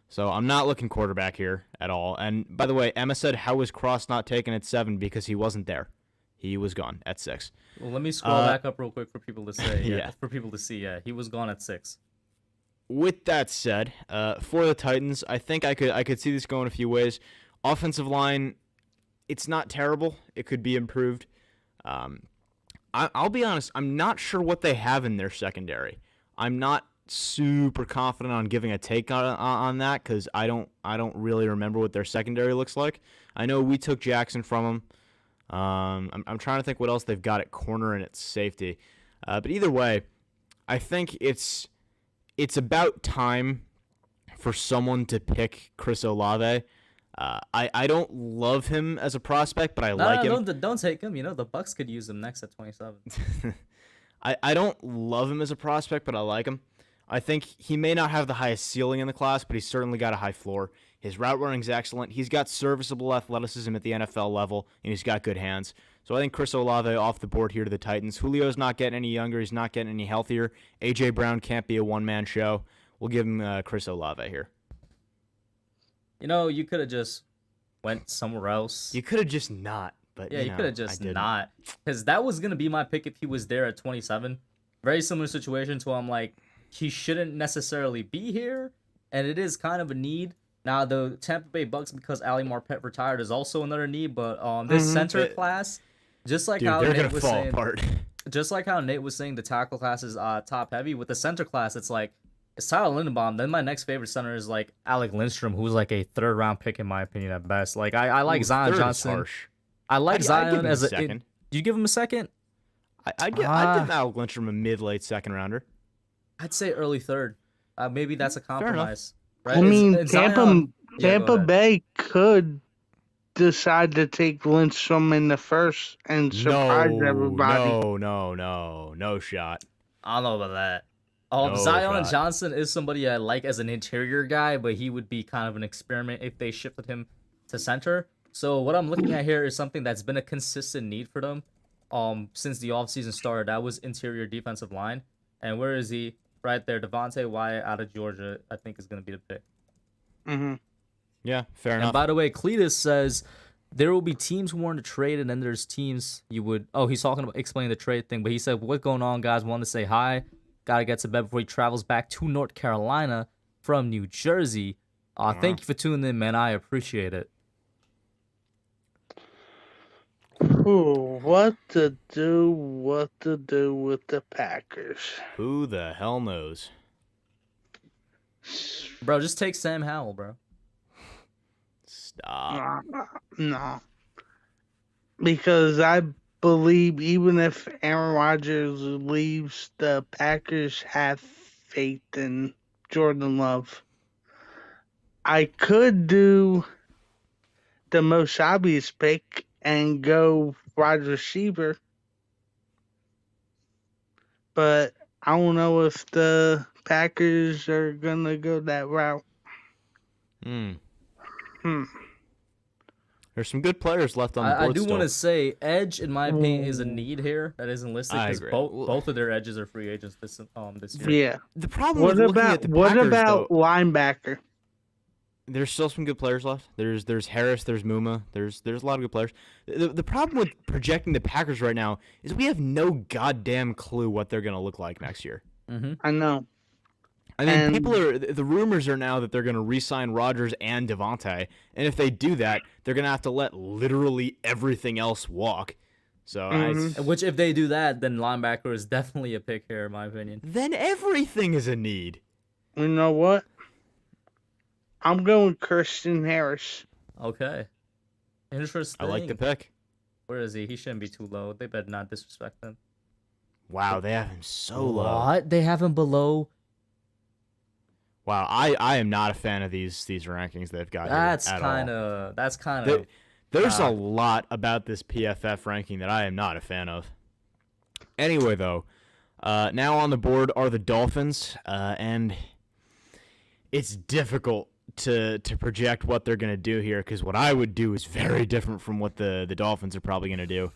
So I'm not looking quarterback here at all. And by the way, Emma said, how was Cross not taken at 7? Because he wasn't there. He was gone at 6. Well, let me scroll back up real quick for people to say. Yeah. For people to see. Yeah, he was gone at 6. With that said, for the Titans, I think I could see this going a few ways. Offensive line, it's not terrible. It could be improved. I'll be honest. I'm not sure what they have in their secondary. I'm not super confident on giving a take on that because I don't really remember what their secondary looks like. I know we took Jackson from them. I'm trying to think what else they've got at corner and at safety. But either way, I think it's about time for someone to pick Chris Olave. I don't love him as a prospect, but I like him. Don't take him. The Bucks could use him next at 27. I don't love him as a prospect, but I like him. I think he may not have the highest ceiling in the class, but he's certainly got a high floor. His route running is excellent. He's got serviceable athleticism at the NFL level, and he's got good hands. So I think Chris Olave off the board here to the Titans. Julio's not getting any younger. He's not getting any healthier. A.J. Brown can't be a one-man show. We'll give him Chris Olave here. You could have just went somewhere else. You could have just not. But yeah, you could have just not. Because that was going to be my pick if he was there at 27. Very similar situation to I'm like, he shouldn't necessarily be here, and it is kind of a need. Now, the Tampa Bay Bucks, because Ali Marpet retired, is also another need, but this center class, just like how Nate was saying, just like how Nate was saying, the tackle class is top heavy. With the center class, it's like it's Tyler Linderbaum. Then my next favorite center is like Alec Lindstrom, who's like a 3rd round pick in my opinion at best. Like I like Zion Johnson. I like Zion as a second. Do you give him a second? I'd give Alec Lindstrom a mid-late 2nd rounder. I'd say early 3rd. Maybe that's a compromise. Right? I mean, Tampa Bay could decide to take Lindstrom in the 1st and surprise everybody. No shot. I don't know about that. Zion Johnson is somebody I like as an interior guy, but he would be kind of an experiment if they shifted him to center. So what I'm looking at here is something that's been a consistent need for them since the offseason started. That was interior defensive line. And where is he? Right there, Devontae Wyatt out of Georgia, I think is going to be the pick. Mm-hmm. Yeah, fair enough. And by the way, Cletus says there will be teams who want to trade, and then there's teams you would. Oh, he's talking about explaining the trade thing, but he said, "What's going on, guys? Want to say hi? Gotta get to bed before he travels back to North Carolina from New Jersey." Thank you for tuning in, man. I appreciate it. Ooh, what to do with the Packers? Who the hell knows? Bro, just take Sam Howell, bro. Stop. No. Because I believe even if Aaron Rodgers leaves, the Packers have faith in Jordan Love. I could do the most obvious pick and go wide receiver, but I don't know if the Packers are gonna go that route. There's some good players left on the board. I do want to say, edge, in my opinion, is a need here that isn't listed because both of their edges are free agents this year. Yeah. The problem with looking at the Packers, though, linebacker? There's still some good players left. There's Harris, there's Muma, there's a lot of good players. The problem with projecting the Packers right now is we have no goddamn clue what they're gonna look like next year. Mm-hmm. I know. I mean, the rumors are now that they're gonna re-sign Rodgers and Devontae, and if they do that, they're gonna have to let literally everything else walk. So, which if they do that, then linebacker is definitely a pick here, in my opinion. Then everything is a need. You know what? I'm going Christian Harris. Okay. Interesting. I like the pick. Where is he? He shouldn't be too low. They better not disrespect him. Wow, they have him so low. What? They have him below? Wow, I am not a fan of these rankings they've got That's here kind of. There's a lot about this PFF ranking that I am not a fan of. Anyway, though, now on the board are the Dolphins, and it's difficult to project what they're going to do here because what I would do is very different from what the Dolphins are probably going to do.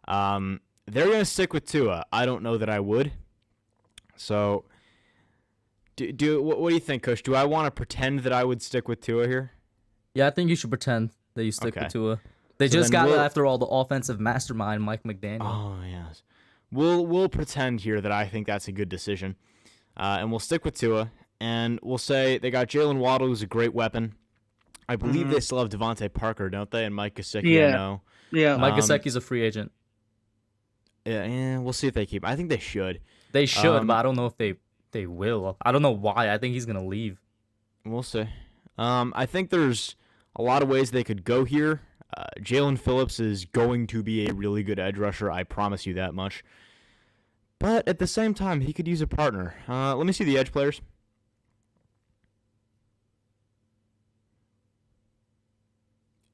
They're going to stick with Tua. I don't know that I would. So What do you think, Kush? Do I want to pretend that I would stick with Tua here? Yeah, I think you should pretend that you stick Okay. with Tua. They So just then got, we'll- after all, the offensive mastermind, Mike McDaniel. Oh yes. We'll pretend here that I think that's a good decision, and we'll stick with Tua, and we'll say they got Jalen Waddle, who's a great weapon. I believe they still have Devontae Parker, don't they? And Mike Gesicki, Yeah. I know. Yeah. Mike Gesicki's a free agent. Yeah, we'll see if they keep. I think they should. They should, but I don't know if they will. I don't know why. I think he's gonna leave. We'll see. I think there's a lot of ways they could go here. Jalen Phillips is going to be a really good edge rusher. I promise you that much. But at the same time, he could use a partner. Let me see the edge players.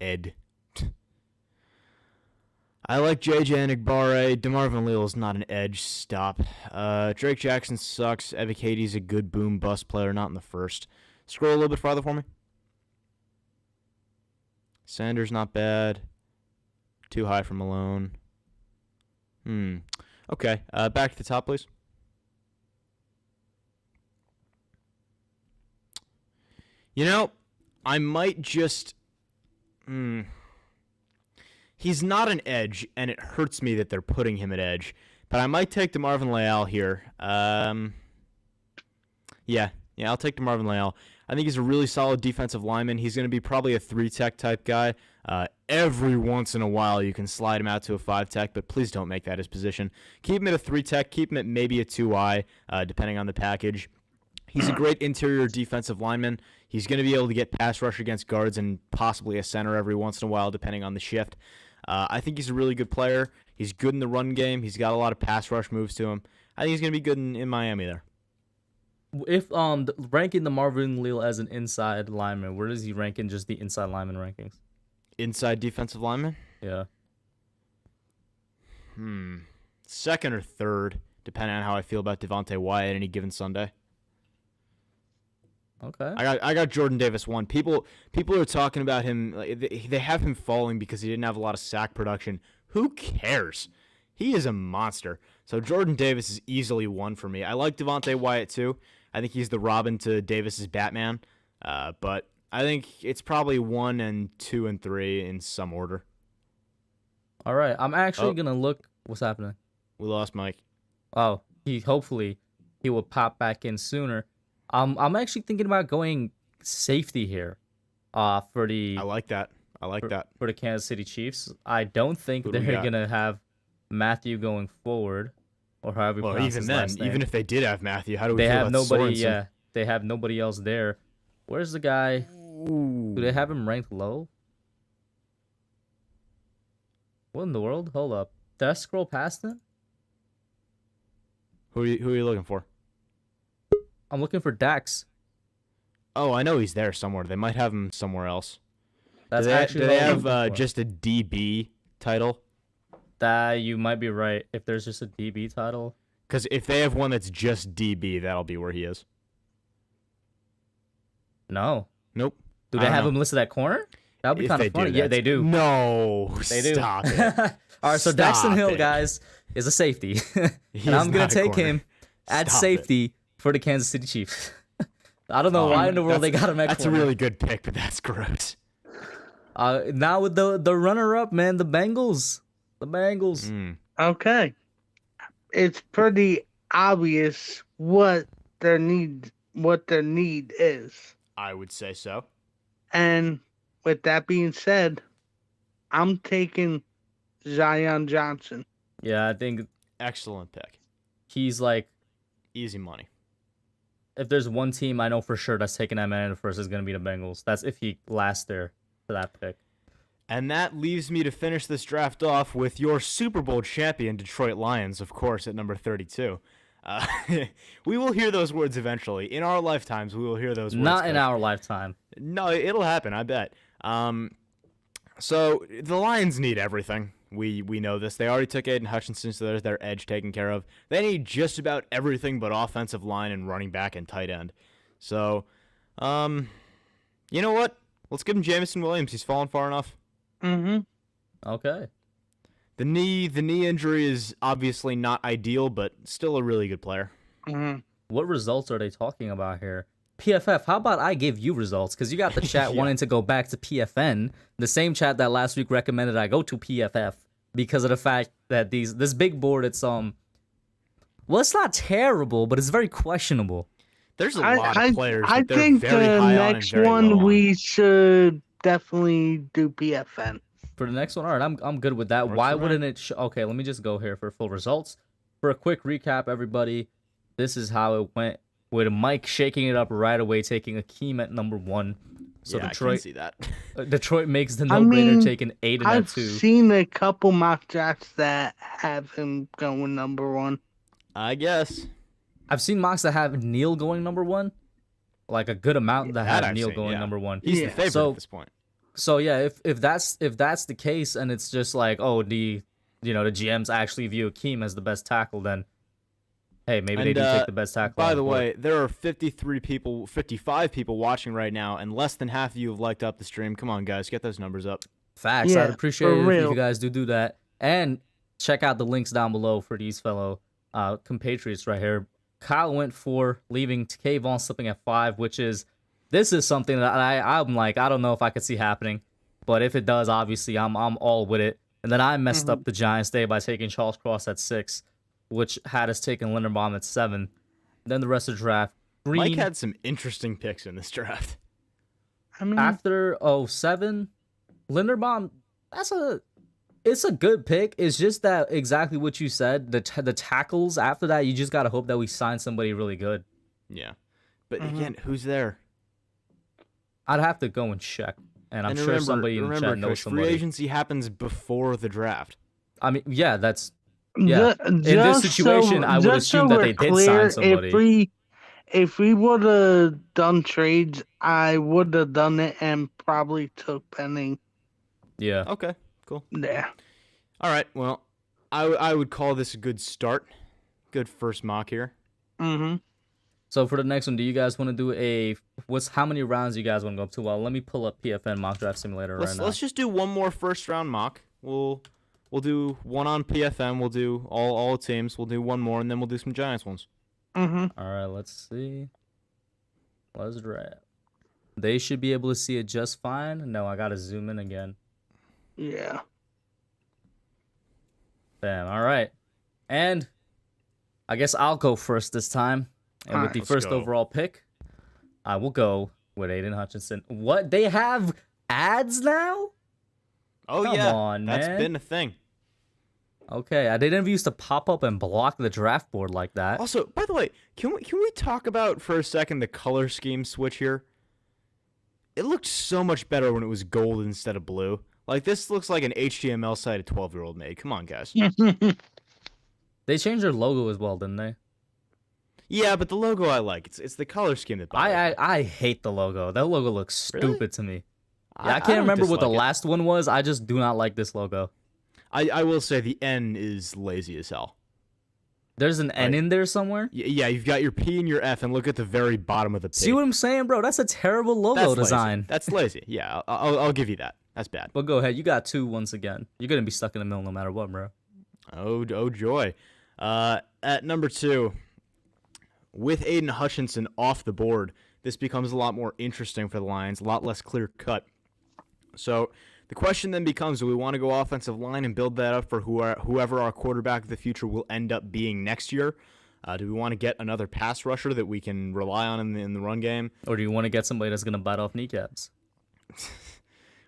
Ed. I like JJ Enagbare. DeMarvin Leal is not an edge. Stop. Drake Jackson sucks. Evicadi's a good boom bust player, not in the first. Scroll a little bit farther for me. Sanders not bad. Too high for Malone. Okay. Back to the top, please. You know, I might just... He's not an edge, and it hurts me that they're putting him at edge. But I might take DeMarvin Leal here. Yeah, I'll take DeMarvin Leal. I think he's a really solid defensive lineman. He's going to be probably a 3-tech type guy. Every once in a while, you can slide him out to a 5-tech, but please don't make that his position. Keep him at a 3-tech. Keep him at maybe a 2-I, depending on the package. He's a great interior defensive lineman. He's going to be able to get pass rush against guards and possibly a center every once in a while, depending on the shift. I think he's a really good player. He's good in the run game. He's got a lot of pass rush moves to him. I think he's going to be good in Miami there. If ranking the Marvin Leal as an inside lineman, where does he rank in just the inside lineman rankings? Inside defensive lineman? Yeah. Second or third, depending on how I feel about Devontae Wyatt any given Sunday. Okay. I got Jordan Davis 1. People are talking about him. They have him falling because he didn't have a lot of sack production. Who cares? He is a monster. So Jordan Davis is easily 1 for me. I like Devontae Wyatt too. I think he's the Robin to Davis's Batman. But I think it's probably 1 and 2 and 3 in some order. All right. I'm actually gonna look. What's happening? We lost Mike. Oh, hopefully he will pop back in sooner. I'm actually thinking about going safety here. For the I like that. for the Kansas City Chiefs. I don't think Who do we they're got? gonna have Matthew going forward, or however you Well, pronounce even his then, last name. even if they did have Matthew, how do we They feel have about nobody. Sorensen? Yeah, they have nobody else there. Where's the guy? Ooh. Do they have him ranked low? What in the world? Hold up. Did I scroll past him? Who are you looking for? I'm looking for Dax. Oh, I know he's there somewhere. They might have him somewhere else. That's do actually they what I'm have looking for. just a DB title? That you might be right. If there's just a DB title, Because if they have one that's just DB, that'll be where he is. no. Nope. Do I they don't have know. him listed at corner? That would be If kind they of funny. do, Yeah, they do. No, They do. Stop it. All right, so Stop Daxton Hill, it. guys, is a safety, He and is I'm gonna not a take corner. him at Stop it. safety for the Kansas City Chiefs. I don't know why in the world they got him at That's corner. a really good pick, but that's gross. Now with the runner-up, man, the Bengals. The Bengals. Okay. It's pretty obvious what their need is. I would say so. And with that being said, I'm taking Zion Johnson. Yeah, I think Excellent pick. he's like, Easy money. if there's one team I know for sure that's taking that man in the first, is going to be the Bengals. That's if he lasts there for that pick. And that leaves me to finish this draft off with your Super Bowl champion, Detroit Lions, of course, at number 32. We will hear those words eventually. In our lifetimes, we will hear those words. Not in Coach. our lifetime. No, it'll happen, I bet. So the Lions need everything. We know this. They already took Aiden Hutchinson, so there's their edge taken care of. They need just about everything but offensive line and running back and tight end. So, you know what? Let's give him Jamison Williams. He's fallen far enough. Mm-hmm. Okay. The knee injury is obviously not ideal, but still a really good player. Mm-hmm. What results are they talking about here? PFF, how about I give you results? Because you got the chat Yeah. wanting to go back to PFN, the same chat that last week recommended I go to PFF because of the fact that this big board, it's well, it's not terrible, but it's very questionable. There's a lot of players I that they're think very the high next on and very low one on. we should definitely do PFN. For the next one, all right, I'm good with that. Works Why for me. wouldn't it? Okay, let me just go here for full results. For a quick recap, everybody, this is how it went. With Mike shaking it up right away, taking Akeem at number 1. So Yeah, I Detroit, can see that. Detroit makes the I no-brainer, mean, taking Aiden at I've 2. seen a couple mock drafts that have him going number 1. I guess. I've seen mocks that have Neil going number 1, like a good amount that That have I've Neil seen, going yeah. number 1. He's the Yeah. favorite So- at this point. So yeah, if that's the case, and it's just like, oh, the GMs actually view Akeem as the best tackle, then hey, maybe they And, do take the best tackle. By on the board. way, there are 55 people watching right now, and less than half of you have liked up the stream. Come on, guys, get those numbers up. Facts. Yeah, I'd appreciate for it if real. you guys do that. And check out the links down below for these fellow compatriots right here. Kyle went 4, leaving Kayvon slipping at 5, this is something that I'm like, I don't know if I could see happening. But if it does, obviously, I'm all with it. And then I messed up the Giants' day by taking Charles Cross at 6, which had us taking Linderbaum at 7. Then the rest of the draft. Green, Mike had some interesting picks in this draft. I mean, after 07, Linderbaum, it's a good pick. It's just that exactly what you said. The tackles after that, you just gotta hope that we sign somebody really good. Yeah. But again, who's there? I'd have to go and check, and I'm And sure remember, somebody in the chat knows Chris, free somebody. agency happens before the draft. I mean, yeah, that's yeah. In this just situation, I would just assume that we're they did sign somebody. If we would have done trades, I would have done it and probably took Penning Yeah. Okay, cool. there. All right, well, I would call this a good start. Good first mock here. Mm-hmm. So for the next one, do you guys want to do how many rounds you guys want to go up to? Well, let me pull up PFN Mock Draft Simulator right now. Let's just do one more first round mock. We'll do one on PFM. We'll do all teams. We'll do one more, and then we'll do some Giants ones. Mm-hmm. All right, let's see. Let's draft. They should be able to see it just fine. No, I gotta zoom in again. Yeah. Bam. All right, and I guess I'll go first this time. And with Alright, the let's first go. overall pick, I will go with Aiden Hutchinson. What? They have ads now? Oh Come yeah, on, that's man. been a thing. Okay, I didn't used to pop up and block the draft board like that. Also, by the way, can we talk about for a second the color scheme switch here? It looked so much better when it was gold instead of blue. Like, this looks like an HTML site a 12-year-old made. Come on, guys. They changed their logo as well, didn't they? Yeah, but the logo I like. It's the color scheme that bothers me. I hate the logo. That logo looks Really? stupid to me. Yeah, I can't don't remember what the dislike it. last one was. I just do not like this logo. I will say the N is lazy as hell. There's an N Right. in there somewhere. Yeah, you've got your P and your F, and look at the very bottom of the P. See what I'm saying, bro? That's a terrible logo That's design. Lazy. That's lazy. Yeah, I'll give you that. That's bad. But go ahead. You got 2 once again. You're gonna be stuck in the middle no matter what, bro. Oh joy. At number 2, with Aiden Hutchinson off the board, this becomes a lot more interesting for the Lions, a lot less clear cut. So the question then becomes, do we want to go offensive line and build that up for whoever our quarterback of the future will end up being next year? Do we want to get another pass rusher that we can rely on in the run game? Or do you want to get somebody that's gonna bite off kneecaps?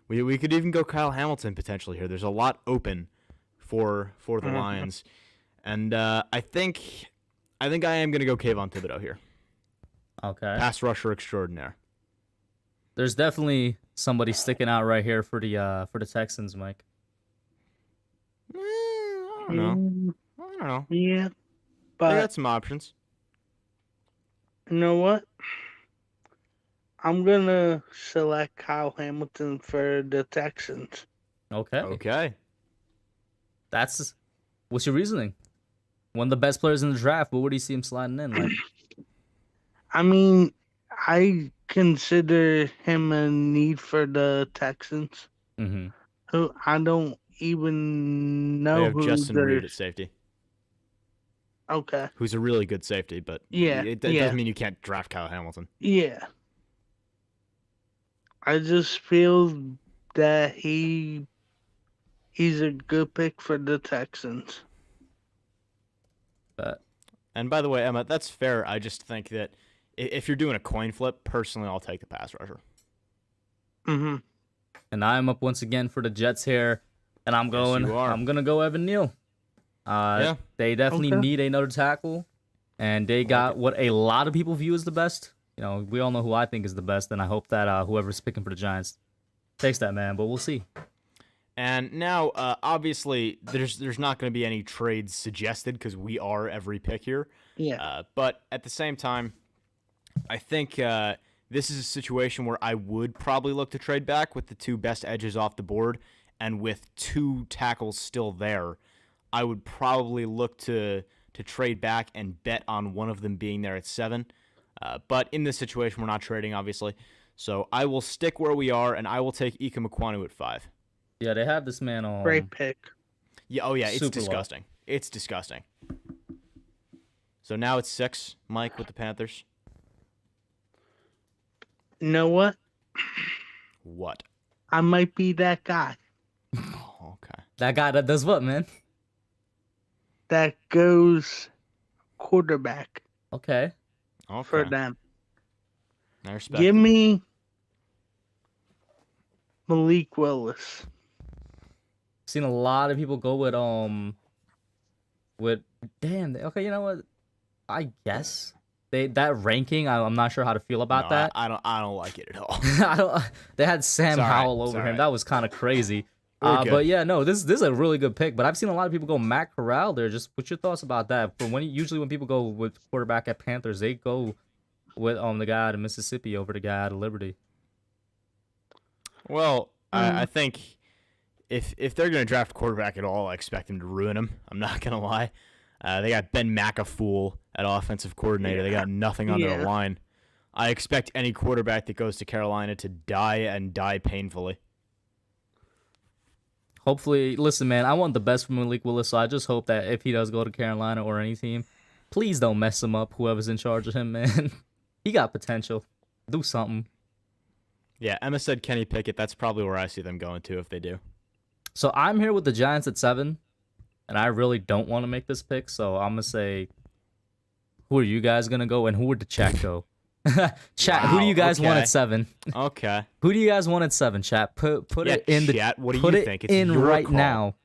We could even go Kyle Hamilton potentially here. There's a lot open for the Lions. And I think I am going to go Kayvon Thibodeaux here. Okay. Pass rusher extraordinaire. There's definitely somebody sticking out right here for the Texans, Mike. I don't know. I don't know. Yeah. They But got some options. you know what? I'm gonna select Kyle Hamilton for the Texans. Okay. Okay. What's your reasoning? One of the best players in the draft, but where do you see him sliding in? Like, I mean, I consider him a need for the Texans, mm-hmm. who I don't even They know have who Justin Reed their at safety. Okay. who's a really good safety, but Yeah, it yeah. doesn't mean you can't draft Kyle Hamilton. Yeah. I just feel that he's a good pick for the Texans. But And by the way, Emma, that's fair. I just think that if you're doing a coin flip, personally, I'll take the pass rusher. Mm-hmm. and I'm up once again for the Jets here, and I'm gonna go Evan Neal. Yeah. They definitely Okay. need another tackle, and they got what a lot of people view as the best. You know, we all know who I think is the best, and I hope that whoever's picking for the Giants takes that man. But we'll see. And now, obviously, there's not going to be any trades suggested because we are every pick here. Yeah. But at the same time, I think this is a situation where I would probably look to trade back with the two best edges off the board, and with two tackles still there, I would probably look to trade back and bet on one of them being there at 7. But in this situation, we're not trading, obviously. So I will stick where we are, and I will take Ika Mekwonu at 5. Yeah, they have this man on. Great pick. Yeah, oh yeah, it's Super low. disgusting. It's disgusting. So now it's 6, Mike, with the Panthers. You know what? What? I might be that guy Oh, okay. That guy that does what, man? that goes quarterback Okay. for them. I respect Give it. me Malik Willis. Seen a lot of people go with damn. Okay, you know what? I guess that ranking. I'm not sure how to feel about No, that. I don't like it at all. I don't. They had Sam It's all right, Howell it's over all him. right. That was kind of crazy. We're good. But yeah, no, this is a really good pick. But I've seen a lot of people go Matt Corral there. Just what's your thoughts about that? For usually when people go with quarterback at Panthers, they go with the guy out of Mississippi over the guy out of Liberty. Well, I think if they're going to draft a quarterback at all, I expect them to ruin him. I'm not going to lie. They got Ben McAfool at offensive coordinator. They got nothing on their line. I expect any quarterback that goes to Carolina to die and die painfully. Hopefully, listen, man, I want the best from Malik Willis, so I just hope that if he does go to Carolina or any team, please don't mess him up, whoever's in charge of him, man. He got potential. Do something. Yeah, Emma said Kenny Pickett. That's probably where I see them going to if they do. So I'm here with the Giants at 7, and I really don't want to make this pick, so I'm going to say, who are you guys going to go, and who would the chat go? Chat, who do you guys want okay. at 7? Okay. Who do you guys want at 7, chat? Put Yeah, it in the chat, what do put you it think? It's in your right call. now.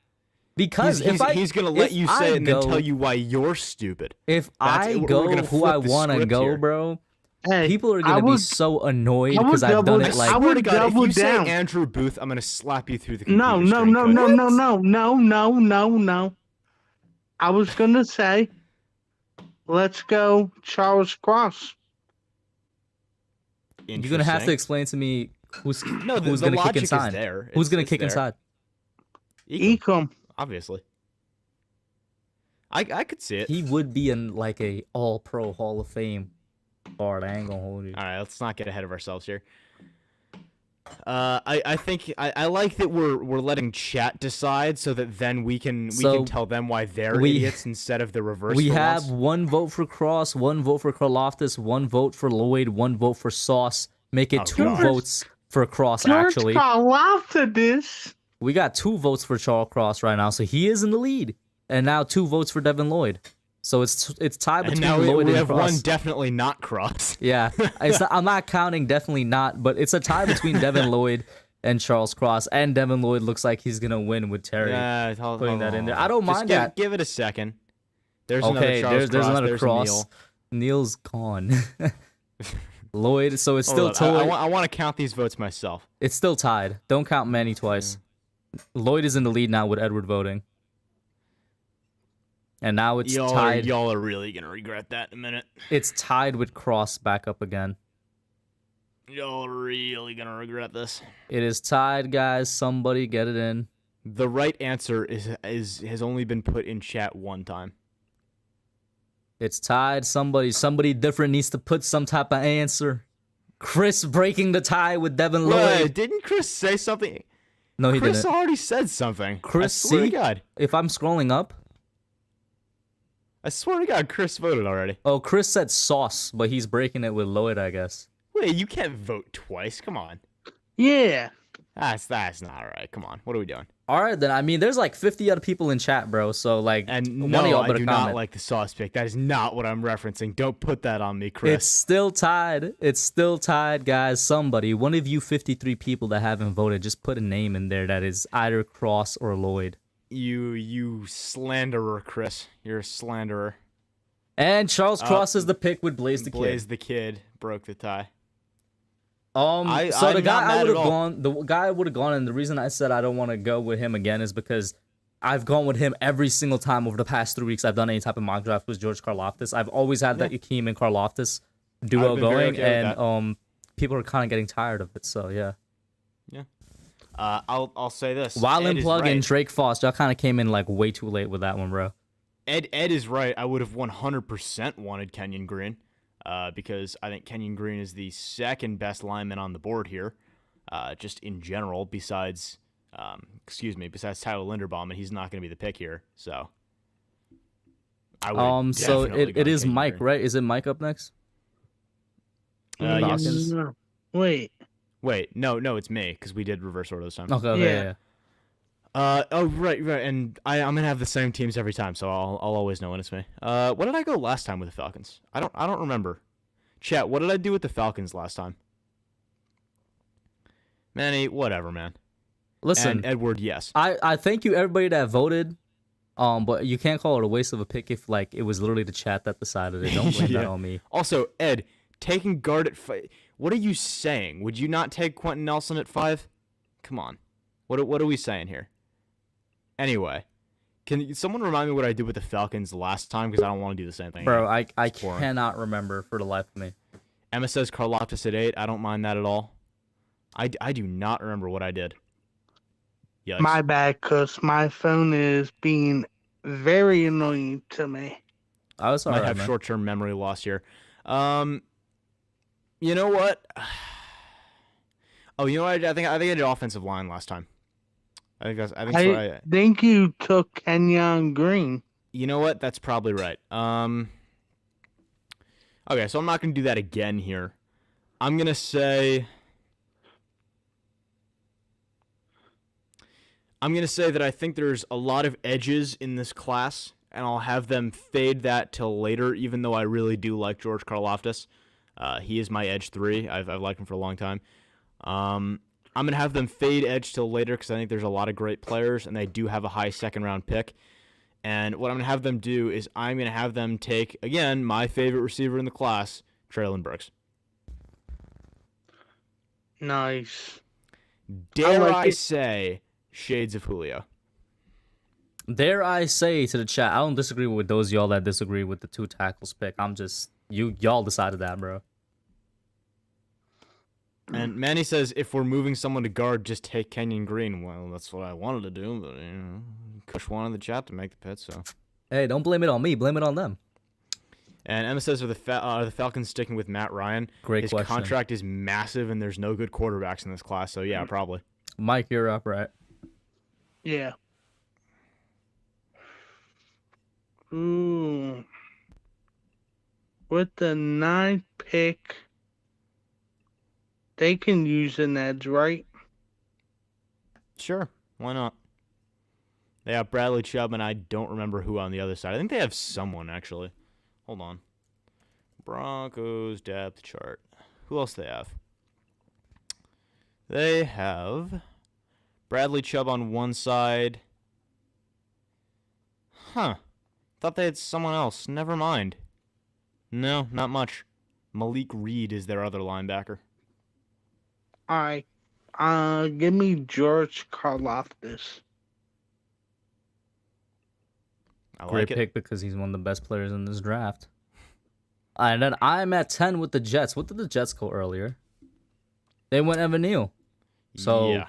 Because He's going to let you say it and then tell you. you why you're stupid. If That's- I we're go gonna who flip I the want to script go, here. bro, Hey, people are I gonna be would- so annoyed I would because I've done double- it like. I I swear would to God, if double you say down. Andrew Booth, I'm going to slap you through the computer No. I was gonna say, let's go Charles Cross. You're gonna have to explain to me who's No, who's the gonna kick logic is inside. there. Who's It's- gonna it's kick there. inside? Ecom, Ecom. obviously. I could see it. He would be in like a All-Pro Hall of Fame guard. I ain't gonna hold you. All right, let's not get ahead of ourselves here. I think I like that we're letting chat decide so that then we can tell them why they're idiots instead of the reverse. We for have once. one vote for Cross, one vote for Karloftis, one vote for Lloyd, one vote for Sauce. Make it 2 God. votes for Cross. George Actually, Karlaftis. we got 2 votes for Charles Cross right now, so he is in the lead. And now 2 votes for Devin Lloyd. So it's tied And between now Lloyd we and have Cross. one definitely not Cross. Yeah, I'm not counting definitely not, but it's a tie between Devin Lloyd and Charles Cross, and Devin Lloyd looks like he's gonna win with Terry. Putting that in there. I don't mind that. Give it a second. There's another Okay, Charles there's Cross. another There's Cross. Neil. Neil's gone. Lloyd, so it's Hold still on, I want to count these votes myself. it's still tied. Don't count Manny twice. Lloyd is in the lead now with Edward voting. And now it's tied. Y'all are really gonna regret that in a minute. It's tied with Cross back up again. Y'all are really gonna regret this. It is tied, guys. Somebody get it in. The right answer has only been put in chat one time. It's tied. Somebody different needs to put some type of answer. Chris breaking the tie with Devin Lloyd. Wait, didn't Chris say something? No, he Chris didn't. already said something. Chris, I swear see? to God. If I'm scrolling up, I swear to God, Chris voted already. Oh, Chris said Sauce, but he's breaking it with Lloyd, I guess. Wait, you can't vote twice. Come on. Yeah. That's not right. Come on. What are we doing? All right, then. I mean, there's like 50 other people in chat, bro. So, like, And one no, of y'all I better do comment. not like the Sauce pick. That is not what I'm referencing. Don't put that on me, Chris. It's still tied. It's still tied, guys. Somebody, one of you 53 people that haven't voted, just put a name in there that is either Cross or Lloyd. You slanderer, Chris. You're a slanderer. And Charles Cross is the pick with Blaze the Kid. Blaze the Kid broke the tie. So the I'm guy not I mad would at have all. gone, the guy I would have gone, and the reason I said I don't want to go with him again is because I've gone with him every single time over the past 3 weeks I've done any type of mock draft with George Karlaftis. I've always had that Akeem and Karlaftis duo I've been very going, okay with and people are kind of getting tired of it. So yeah. Yeah. I'll say this. While Ed in plug is right. and Drake Foss, y'all kind of came in like way too late with that one, bro. Ed is right. I would have 100% wanted Kenyon Green, because I think Kenyon Green is the second best lineman on the board here, just in general. Besides Tyler Linderbaum, and he's not going to be the pick here. So, I would So definitely go it is Kenyon Mike, Green. right? Is it Mike up next? Yes. Falcons? No. Wait. Wait, no, it's me because we did reverse order this time. Okay, Yeah. Oh, right, and I'm gonna have the same teams every time, so I'll always know when it's me. What did I go last time with the Falcons? I don't remember. Chat, what did I do with the Falcons last time? Manny, whatever, man. Listen, And Edward, yes. I thank you everybody that voted. But you can't call it a waste of a pick if like it was literally the chat that decided it. Don't blame that Yeah. on me. Also, Ed, taking guard at 5. What are you saying? Would you not take Quentin Nelson at 5? Come on. What are we saying here? Anyway, can someone remind me what I did with the Falcons last time? Because I don't want to do the same thing. Bro, again. I It's boring. cannot remember for the life of me. Emma says Karlaftis at 8. I don't mind that at all. I do not remember what I did. Yikes. My bad, cause my phone is being very annoying to me. I was Might alright, have man. short-term memory loss here. You know what? Oh, you know what? I think I did offensive line last time. I think that's what I think you took Kenyon Green. You know what? That's probably right. Okay, so I'm not going to do that again here. I'm going to say that I think there's a lot of edges in this class, and I'll have them fade that till later, even though I really do like George Karlaftis. He is my edge 3. I've liked him for a long time. I'm going to have them fade edge till later because I think there's a lot of great players, and they do have a high second-round pick. And what I'm going to have them do is I'm going to have them take, again, my favorite receiver in the class, Traylon Burks. Nice. Dare like I it. say, shades of Julio. Dare I say to the chat, I don't disagree with those y'all that disagree with the 2 tackles pick. I'm just y'all decided that, bro. And Manny says, if we're moving someone to guard, just take Kenyon Green. Well, that's what I wanted to do, but, Kush wanted the chat to make the pit, so. Hey, don't blame it on me. Blame it on them. And Emma says, are the Falcons sticking with Matt Ryan? Great His question. contract is massive, and there's no good quarterbacks in this class, so yeah, probably. Mike, you're up, right? Yeah. Ooh. With the 9th pick, they can use an edge, right? Sure, why not? They have Bradley Chubb, and I don't remember who on the other side. I think they have someone, actually. Hold on. Broncos depth chart. Who else they have? They have Bradley Chubb on one side. Huh. Thought they had someone else. Never mind. No, not much. Malik Reed is their other linebacker. Alright. Give me George Karlaftis. I Great like it. pick because he's one of the best players in this draft. And then I'm at 10 with the Jets. What did the Jets go earlier? They went Evan Neal. So yeah.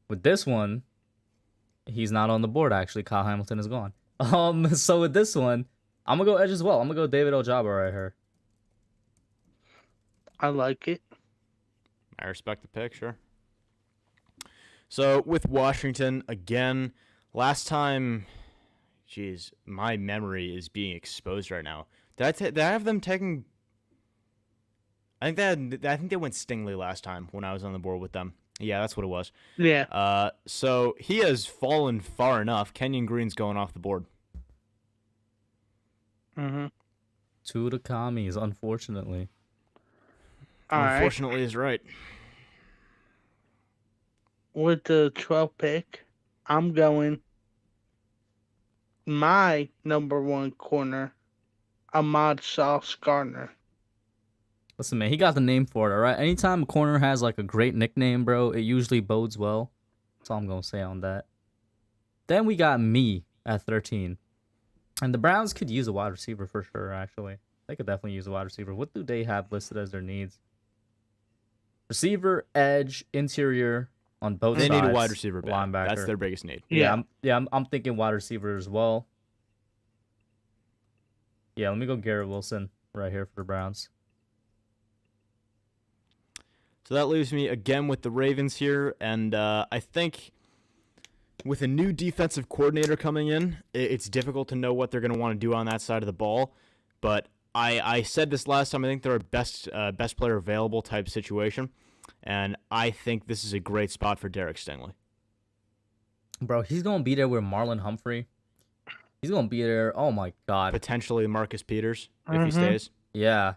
with this one, he's not on the board actually. Kyle Hamilton is gone. So with this one, I'm gonna go edge as well. I'm gonna go David Ojabo right here. I like it. I respect the pick, sure. So with Washington, again, last time, Jeez, my memory is being exposed right now. Did I have them taking? I think they went Stingley last time when I was on the board with them. Yeah, that's what it was. Yeah. So he has fallen far enough. Kenyon Green's going off the board. Mm-hmm. Two of the commies, unfortunately. Unfortunately, is right. With the 12th pick, I'm going my number one corner, Ahmad Sauce Gardner. Listen, man, he got the name for it, all right? Anytime a corner has, like, a great nickname, bro, it usually bodes well. That's all I'm going to say on that. Then we got me at 13. And the Browns could use a wide receiver for sure, actually. They could definitely use a wide receiver. What do they have listed as their needs? Receiver, edge, interior on both sides. They need a wide receiver back. Linebacker. That's their biggest need. Yeah, I'm thinking wide receiver as well. Yeah, let me go Garrett Wilson right here for the Browns. So that leaves me again with the Ravens here, and I think with a new defensive coordinator coming in, it's difficult to know what they're going to want to do on that side of the ball. But I said this last time, I think they're a best player available type situation, and I think this is a great spot for Derek Stingley. Bro, he's going to be there with Marlon Humphrey. He's going to be there. Oh, my God. Potentially Marcus Peters if he stays. Yeah.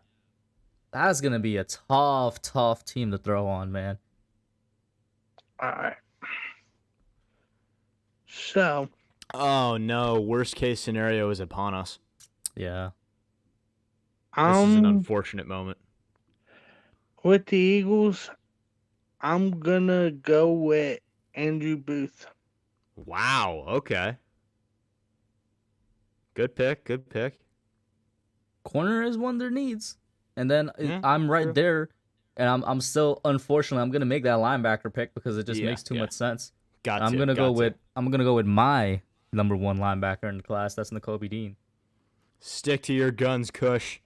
That's going to be a tough team to throw on, man. All right. So. Oh, no. Worst case scenario is upon us. Yeah. This is an unfortunate moment. With the Eagles, I'm going to go with Andrew Booth. Wow. Okay. Good pick. Corner is one of their needs. And then I'm right there, and I'm still, unfortunately, I'm gonna make that linebacker pick because it just makes too much sense. I'm gonna go with my number one linebacker in the class. That's Nakobe Dean. Stick to your guns, Kush.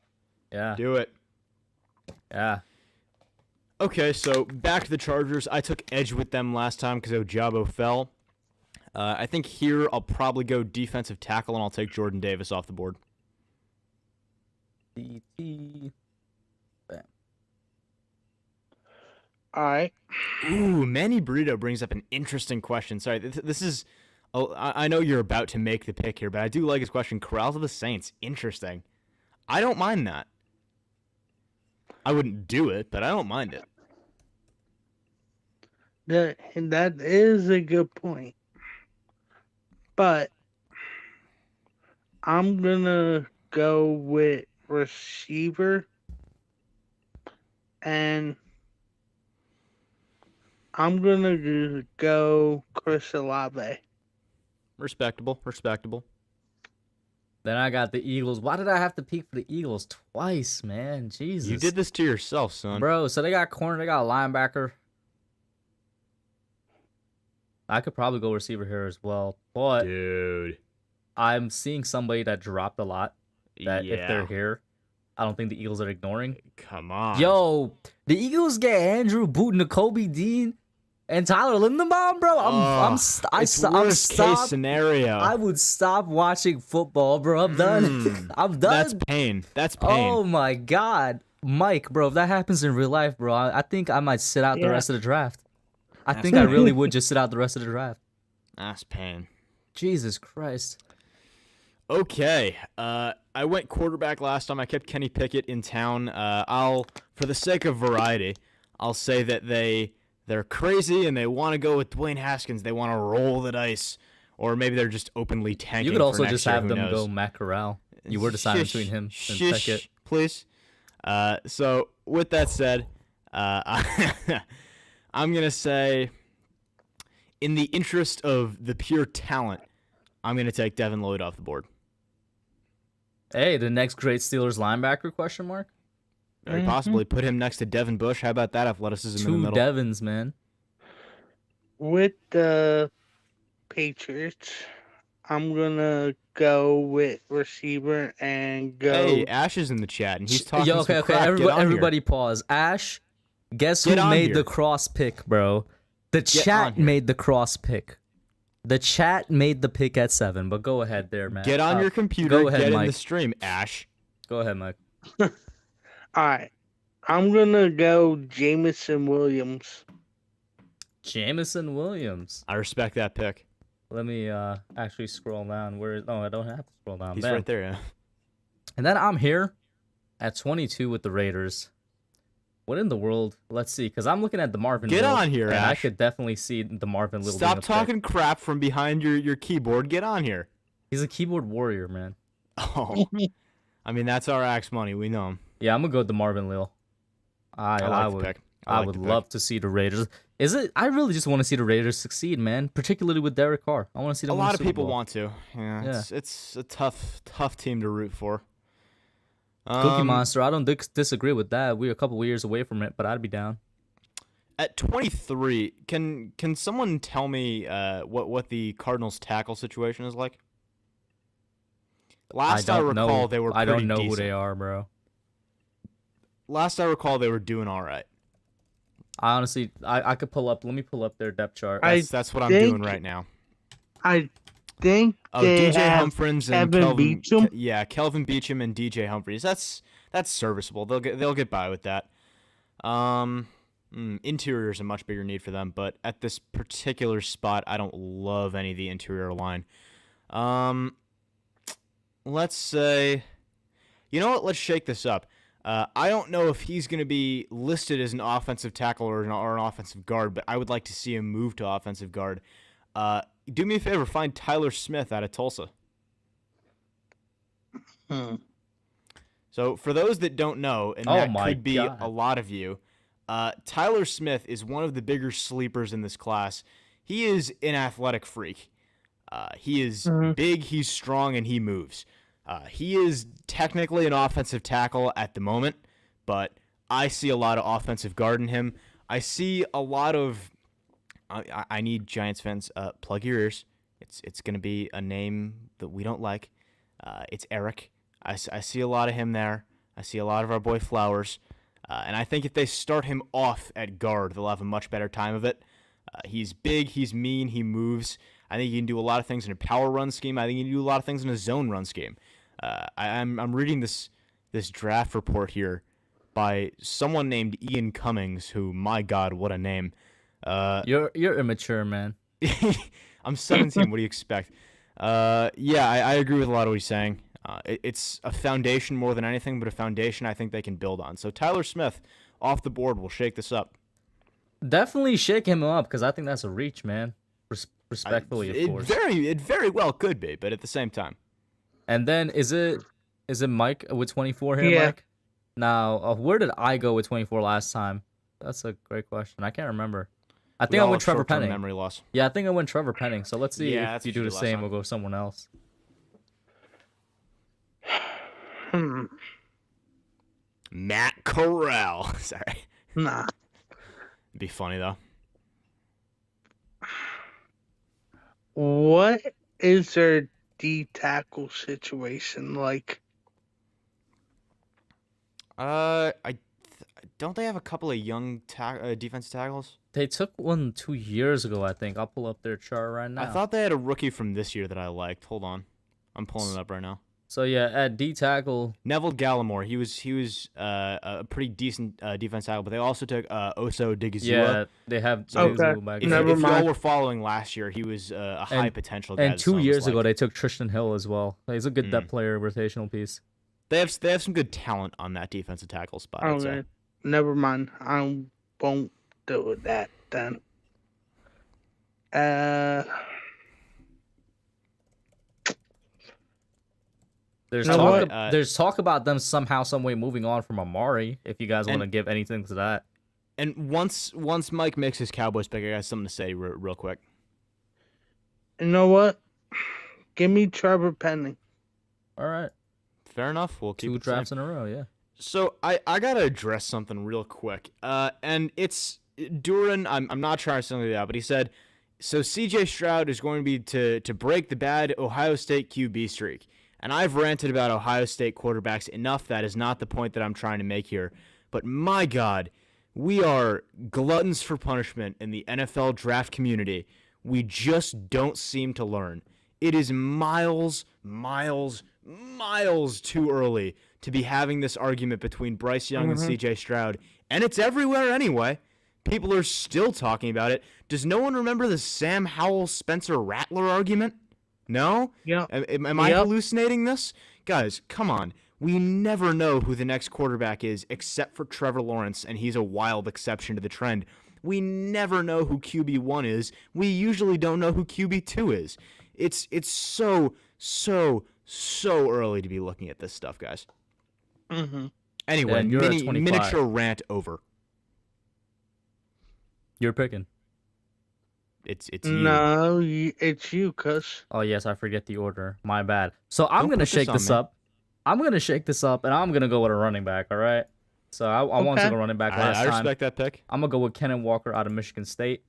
Yeah. Do it. Yeah. Okay, so back to the Chargers. I took edge with them last time because Ojabo fell. I think here I'll probably go defensive tackle, and I'll take Jordan Davis off the board. DT. Bam. All right. Ooh, Manny Burrito brings up an interesting question. Sorry, this is... Oh, I know you're about to make the pick here, but I do like his question. Corrals of the Saints. Interesting. I don't mind that. I wouldn't do it, but I don't mind it. That is a good point. But I'm going to go with receiver, and I'm going to go Chris Olave. Respectable. Then I got the Eagles. Why did I have to peek for the Eagles twice, man? Jesus. You did this to yourself, son. Bro, so they got corner, they got linebacker. I could probably go receiver here as well, but dude, I'm seeing somebody that dropped a lot. That if they're here, I don't think the Eagles are ignoring. Come on. Yo, the Eagles get Andrew Boot, Nakobe Dean, and Tyler Lindenbaum, bro. I'm worst case scenario. I would stop watching football, bro. I'm done. I'm done. That's pain. Oh my God, Mike, bro. If that happens in real life, bro, I think I might sit out the rest of the draft. I think I really would just sit out the rest of the draft. That's pain. Jesus Christ. Okay. I went quarterback last time. I kept Kenny Pickett in town. For the sake of variety, I'll say that they're crazy and they want to go with Dwayne Haskins. They want to roll the dice, or maybe they're just openly tanking. You could also for next just year, have who them knows? go Matt Corral. You were deciding between him and Pickett. Please. So with that said, I'm going to say, in the interest of the pure talent, I'm going to take Devin Lloyd off the board. Hey, the next great Steelers linebacker, question mark? Very possibly. Put him next to Devin Bush. How about that athleticism in the middle? Two Devins, man. With the Patriots, I'm going to go with receiver and go... Hey, Ash is in the chat, and he's talking okay. Everybody pause. Ash, guess who made the cross pick, bro? The chat made the cross pick. The chat made the pick at 7, but go ahead there, man. Get on your computer. Go ahead, get Mike. in the stream, Ash. Go ahead, Mike. All right. I'm going to go Jameson Williams. Jamison Williams. I respect that pick. Let me actually scroll down. No, I don't have to scroll down. He's Bam. right there, yeah. And then I'm here at 22 with the Raiders. What in the world? Let's see, because I'm looking at the Marvin. Get Little, on here, and Ash. I could definitely see the Marvin Little. Stop being a pick. talking crap from behind your keyboard. Get on here. He's a keyboard warrior, man. Oh, I mean, that's our axe money. We know him. Yeah, I'm gonna go with the Marvin Lil. I like the pick. I like would the pick. love to see the Raiders. I really just want to see the Raiders succeed, man. Particularly with Derek Carr. I want to see them. A win lot the of Super people Bowl. want to. Yeah, it's a tough team to root for. Cookie Monster. I don't disagree with that. We're a couple years away from it, but I'd be down. At 23, can someone tell me what the Cardinals tackle situation is like? Last I recall, they were pretty I don't know decent. who they are, bro. Last I recall, they were doing all right. I honestly, I could pull up. Let me pull up their depth chart. That's what I'm doing right now. I think DJ have Humphreys and Kelvin Kelvin Beachum. Yeah, Kelvin Beachum and DJ Humphreys. That's serviceable. They'll get by with that. Interior is a much bigger need for them, but at this particular spot, I don't love any of the interior line. Let's say, you know what? Let's shake this up. I don't know if he's going to be listed as an offensive tackle or an offensive guard, but I would like to see him move to offensive guard. Do me a favor, find Tyler Smith out of Tulsa. So for those that don't know, and that could be a lot of you, Tyler Smith is one of the bigger sleepers in this class. He is an athletic freak. He is big, he's strong, and he moves. He is technically an offensive tackle at the moment, but I see a lot of offensive guard in him. I see a lot of... I need Giants fans, plug your ears. It's going to be a name that we don't like. It's Eric. I see a lot of him there. I see a lot of our boy Flowers. And I think if they start him off at guard, they'll have a much better time of it. He's big, he's mean, he moves. I think he can do a lot of things in a power run scheme. I think he can do a lot of things in a zone run scheme. I'm reading this draft report here by someone named Ian Cummings, who, my God, what a name. You're immature, man. I'm 17. What do you expect? I agree with a lot of what he's saying. It's a foundation more than anything, but a foundation I think they can build on. So Tyler Smith off the board will shake this up. Definitely shake him up because I think that's a reach, man. Respectfully, of course. It very well could be, but at the same time. And then is it Mike with 24 here, Yeah. Mike? Now, where did I go with 24 last time? That's a great question. I can't remember. I think I went Trevor Penning. Memory loss. Yeah, I think I went Trevor Penning. So let's see Yeah, if that's you what do you the did last same. time. We'll go someone else. Matt Corral. Sorry. Nah. It'd be funny, though. What is their D-tackle situation like? Don't they have a couple of young defensive tackles? They took one 2 years ago, I think. I'll pull up their chart right now. I thought they had a rookie from this year that I liked. Hold on. I'm pulling it up right now. So yeah, at D tackle, Neville Gallimore. He was a pretty decent defense tackle, but they also took Oso Digizua. yeah, they have. Okay. back If, there. Never if y'all mind. were following last year, he was a high potential guy. And that 2 some of us years ago, liked. they took Tristan Hill as well. He's a good depth player, rotational piece. They have some good talent on that defensive tackle spot. I'd say. Okay. Never mind. I won't do that then. There's You know talk. what? There's talk about them somehow, some way moving on from Amari. If you guys want to And- give anything to that, And once Mike makes his Cowboys pick, I got something to say real quick. You know what? Give me Trevor Penning. all right, Fair enough. We'll keep 2 it the same. drafts in a row. Yeah. So I gotta address something real quick. And it's Duran. I'm not trying to single it out, but he said, so C.J. Stroud is going to be to break the bad Ohio State QB streak. And I've ranted about Ohio State quarterbacks enough. That is not the point that I'm trying to make here. But my God, we are gluttons for punishment in the NFL draft community We just don't seem to learn. It is miles too early to be having this argument between Bryce Young and C.J. Stroud, and it's everywhere anyway. People are still talking about it. Does no one remember the Sam Howell-Spencer Rattler argument? No? Yeah. Am I hallucinating this? Guys, come on. We never know who the next quarterback is except for Trevor Lawrence, and he's a wild exception to the trend. We never know who QB1 is. We usually don't know who QB2 is. It's so early to be looking at this stuff, guys. Anyway, miniature rant over. You're picking. It's you. No, it's you, cuz. Oh, yes, I forget the order. My bad. So I'm going to shake this up. I'm going to shake this up, and I'm going to go with a running back, all right? So I wanted to go running back last time. I respect that pick. I'm going to go with Kenneth Walker out of Michigan State.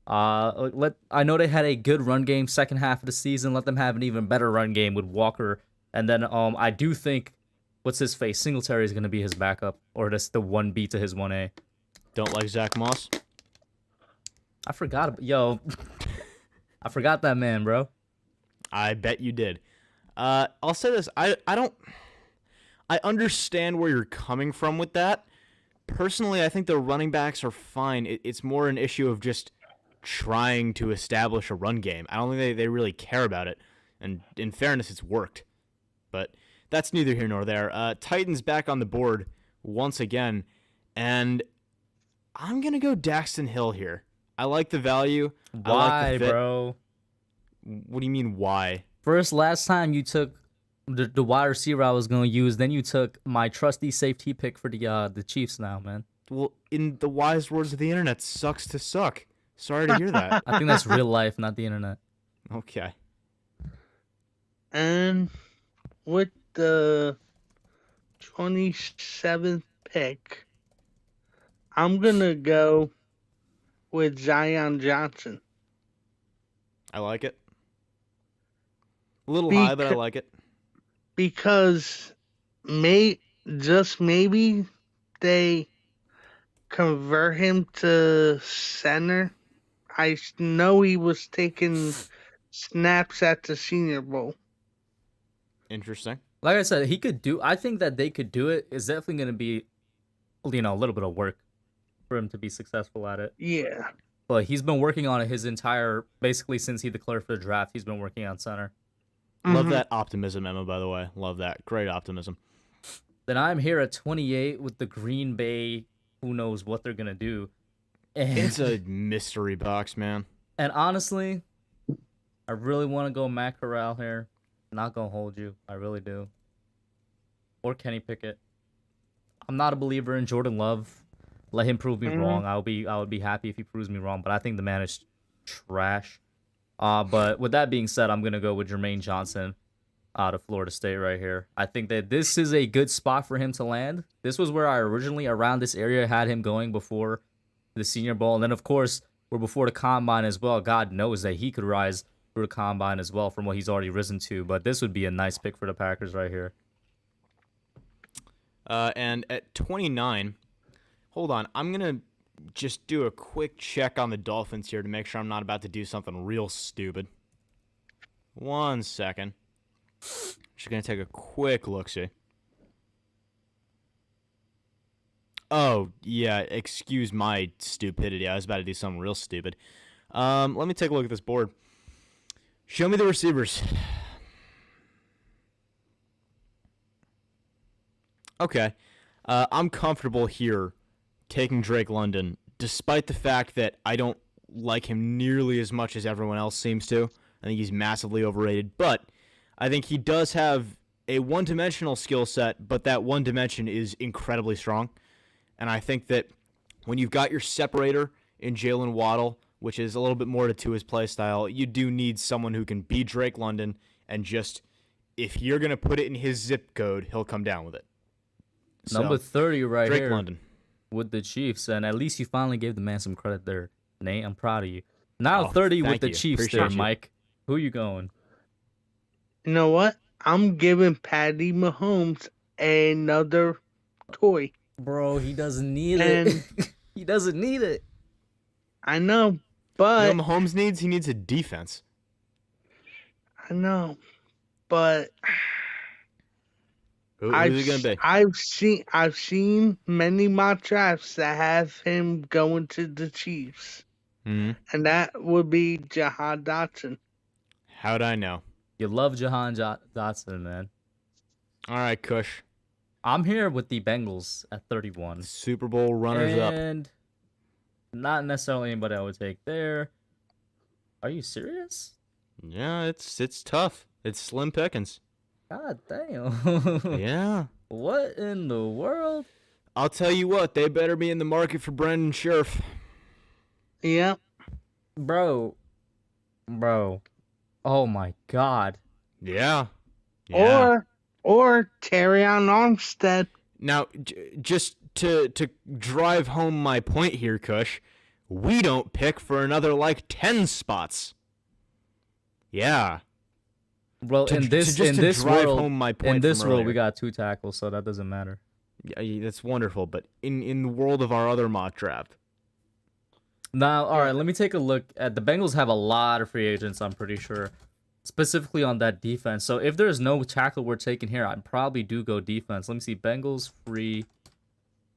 I know they had a good run game second half of the season. Let them have an even better run game with Walker. And then I do think, what's his face? Singletary is going to be his backup, or just the 1B to his 1A. Don't like Zach Moss? I forgot. I forgot that man, bro. I bet you did. I'll say this. I understand where you're coming from with that. Personally, I think the running backs are fine. It's more an issue of just trying to establish a run game. I don't think they really care about it. And in fairness, it's worked. But that's neither here nor there. Titans back on the board once again. And I'm going to go Daxton Hill here. I like the value. Why, I like the fit. Bro? What do you mean, why? Last time you took the wide receiver I was going to use, then you took my trusty safety pick for the Chiefs now, man. Well, in the wise words of the internet, sucks to suck. Sorry to hear that. I think that's real life, not the internet. Okay. And with the 27th pick, I'm going to go with Zion Johnson. I like it. A little high, but I like it. Because just maybe they convert him to center. I know he was taking snaps at the Senior Bowl. Interesting. Like I said, I think that they could do it. It's definitely going to be, a little bit of work for him to be successful at it. Yeah. But he's been working on it basically since he declared for the draft, he's been working on center. Love that optimism, Emma, by the way. Love that. Great optimism. Then I'm here at 28 with the Green Bay. Who knows what they're going to do. And, it's a mystery box, man. And honestly, I really want to go Matt Corral here. Not going to hold you. I really do. Or Kenny Pickett. I'm not a believer in Jordan Love. Let him prove me wrong. I would be happy if he proves me wrong, but I think the man is trash. But with that being said, I'm going to go with Jermaine Johnson out of Florida State right here. I think that this is a good spot for him to land. This was where I originally, around this area, had him going before the Senior Bowl. And then, of course, we're before the Combine as well. God knows that he could rise through the Combine as well from what he's already risen to. But this would be a nice pick for the Packers right here. And at 29, hold on. I'm going to just do a quick check on the Dolphins here to make sure I'm not about to do something real stupid. 1 second. Just going to take a quick look-see. Oh, yeah, excuse my stupidity. I was about to do something real stupid. Let me take a look at this board. Show me the receivers. Okay. I'm comfortable here taking Drake London, despite the fact that I don't like him nearly as much as everyone else seems to. I think he's massively overrated, but I think he does have a one-dimensional skill set, but that one dimension is incredibly strong. And I think that when you've got your separator in Jalen Waddle, which is a little bit more to his play style, you do need someone who can be Drake London and just, if you're going to put it in his zip code, he'll come down with it. Number 30 right Drake here London. With the Chiefs, and at least you finally gave the man some credit there, Nate. I'm proud of you. Now 30 with the Chiefs Appreciate there, you. Mike. Who you going? You know what? I'm giving Patty Mahomes another toy. Bro, he doesn't need it. He doesn't need it. I know, But what Mahomes needs? He needs a defense. I know, but Who's it gonna be? I've seen many mock drafts that have him going to the Chiefs, Hmm. and that would be Jahan Dotson. How'd I know? You love Jahan Dotson, man. All right, Kush. I'm here with the Bengals at 31. Super Bowl runners up. And not necessarily anybody I would take there. Are you serious? Yeah, it's tough. It's slim pickings. God damn. Yeah. What in the world? I'll tell you what, they better be in the market for Brendan Scherf. Yep. Bro. Oh my God. Yeah. Or Terrion Armstead. Now, just to drive home my point here, Kush, we don't pick for another like 10 spots. Yeah. Well, in this world, we got 2 tackles, so that doesn't matter. Yeah, that's wonderful. But in the world of our other mock draft, now, all right, let me take a look at the Bengals. Have a lot of free agents, I'm pretty sure, specifically on that defense. So if there's no tackle we're taking here, I'd probably do go defense. Let me see, Bengals free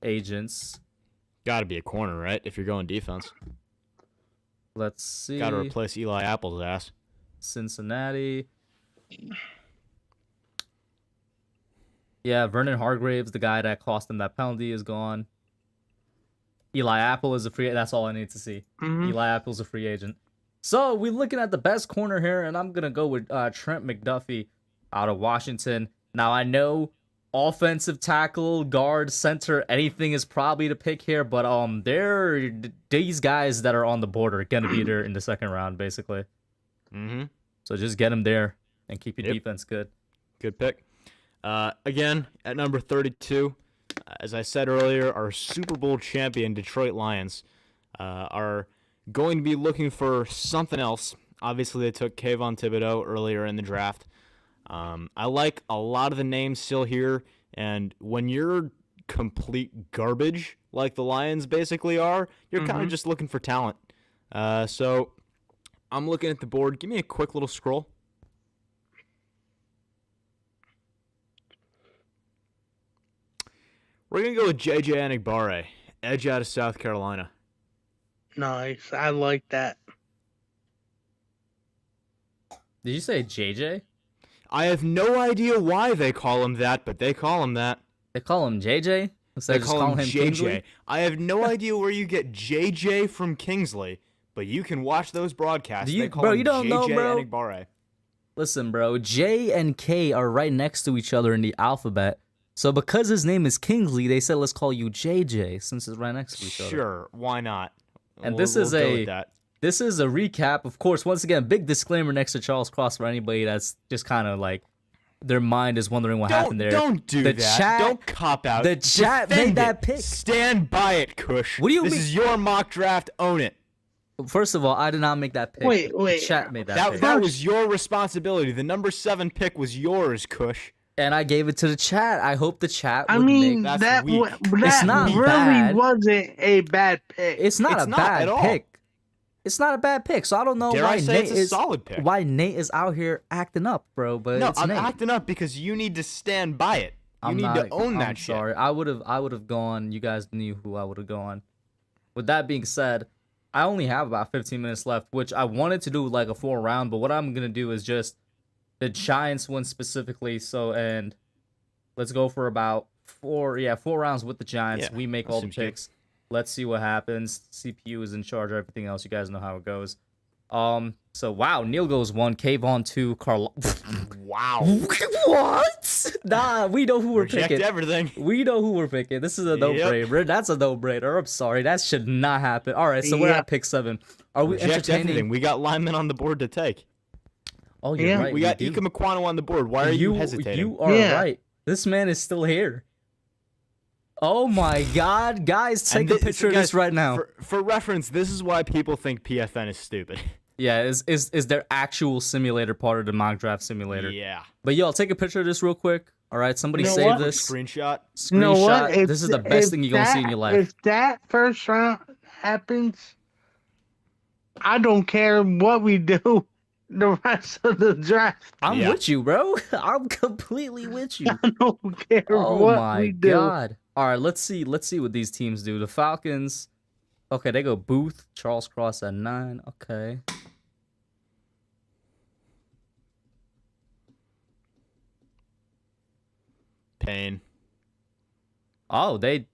agents. got to be a corner, right? If you're going defense, Let's see. got to replace Eli Apple's ass. Cincinnati. Yeah, Vernon Hargraves, the guy that cost him that penalty, is gone. Eli Apple is a free. That's all I need to see. Mhm. Eli Apple's a free agent. So we're looking at the best corner here, and I'm gonna go with Trent McDuffie out of Washington. Now I know offensive tackle, guard, center, anything is probably to pick here, but these guys that are on the board are gonna be there in the second round, basically. Mm-hmm. So just get them there and keep your defense good. Good pick. Again, at number 32, as I said earlier, our Super Bowl champion Detroit Lions are going to be looking for something else. Obviously, they took Kayvon Thibodeaux earlier in the draft. I like a lot of the names still here, and when you're complete garbage like the Lions basically are, you're kind of just looking for talent. So I'm looking at the board. Give me a quick little scroll. We're going to go with J.J. Enigbare, edge out of South Carolina. Nice. I like that. Did you say JJ? I have no idea why they call him that, but they call him that. They call him JJ? Instead They of just call calling him him JJ. Kingsley? I have no idea where you get JJ from Kingsley, but you can watch those broadcasts. Do you- they call bro, him you don't JJ know, bro? Enigbare. Listen, bro, J and K are right next to each other in the alphabet. So because his name is Kingsley, they said let's call you JJ since it's right next to each other. Sure, why not? And We'll go with that. this is a recap. Of course, once again, big disclaimer next to Charles Cross for anybody that's just kind of like their mind is wondering what happened there. Don't do The that. chat- Don't cop out. the chat Defend made that it. pick. Stand by it, Kush. What do you This mean? is your mock draft. Own it. First of all, I did not make that pick. Wait. The chat made that pick. That was your responsibility. The number 7 pick was yours, Kush. And I gave it to the chat. I hope the chat I would mean, make... That's weak. It's not really bad. wasn't a bad pick. It's not It's a not bad at all. pick. It's not a bad pick. So I don't know Dare why I say Nate it's a is solid pick? why Nate is out here acting up, bro. But No, it's I'm Nate. acting up because you need to stand by it. You need to own that I'm shit. sorry. I would have gone. You guys knew who I would have gone. With that being said, I only have about 15 minutes left, which I wanted to do like a 4 round, but what I'm gonna do is just the Giants one specifically. So and let's go for about 4 rounds with the Giants. Yeah, We make that all the seems good. picks. Let's see what happens. CPU is in charge of everything else. You guys know how it goes. So wow, Neil goes 1, Kayvon 2, Carl. Wow. What? Nah, we know who we're Reject picking. everything. We know who we're picking. This is a no-brainer. That's a no-brainer. I'm sorry. That should not happen. All right, so we're Yeah. at pick 7. Are we Reject everything. entertaining? We got linemen on the board to take. Oh, you're Yeah. right. We got do. Ika Mekwanu on the board. Why are you hesitating? You are Yeah. right. This man is still here. Oh my God, guys, take a picture of this right now. For reference, this is why people think PFN is stupid. Yeah, is their actual simulator part of the mock draft simulator? Yeah. But y'all, take a picture of this real quick. All right, somebody You know save what? this. Screenshot. Screenshot. You know what? This is the best thing you're gonna see in your life. If that first round happens, I don't care what we do the rest of the draft. I'm Yeah. with you, bro. I'm completely with you. I don't care Oh what my we do. god. All right, let's see what these teams do. The Falcons. Okay, they go Booth, Charles Cross at 9. Okay. Payne. Oh, they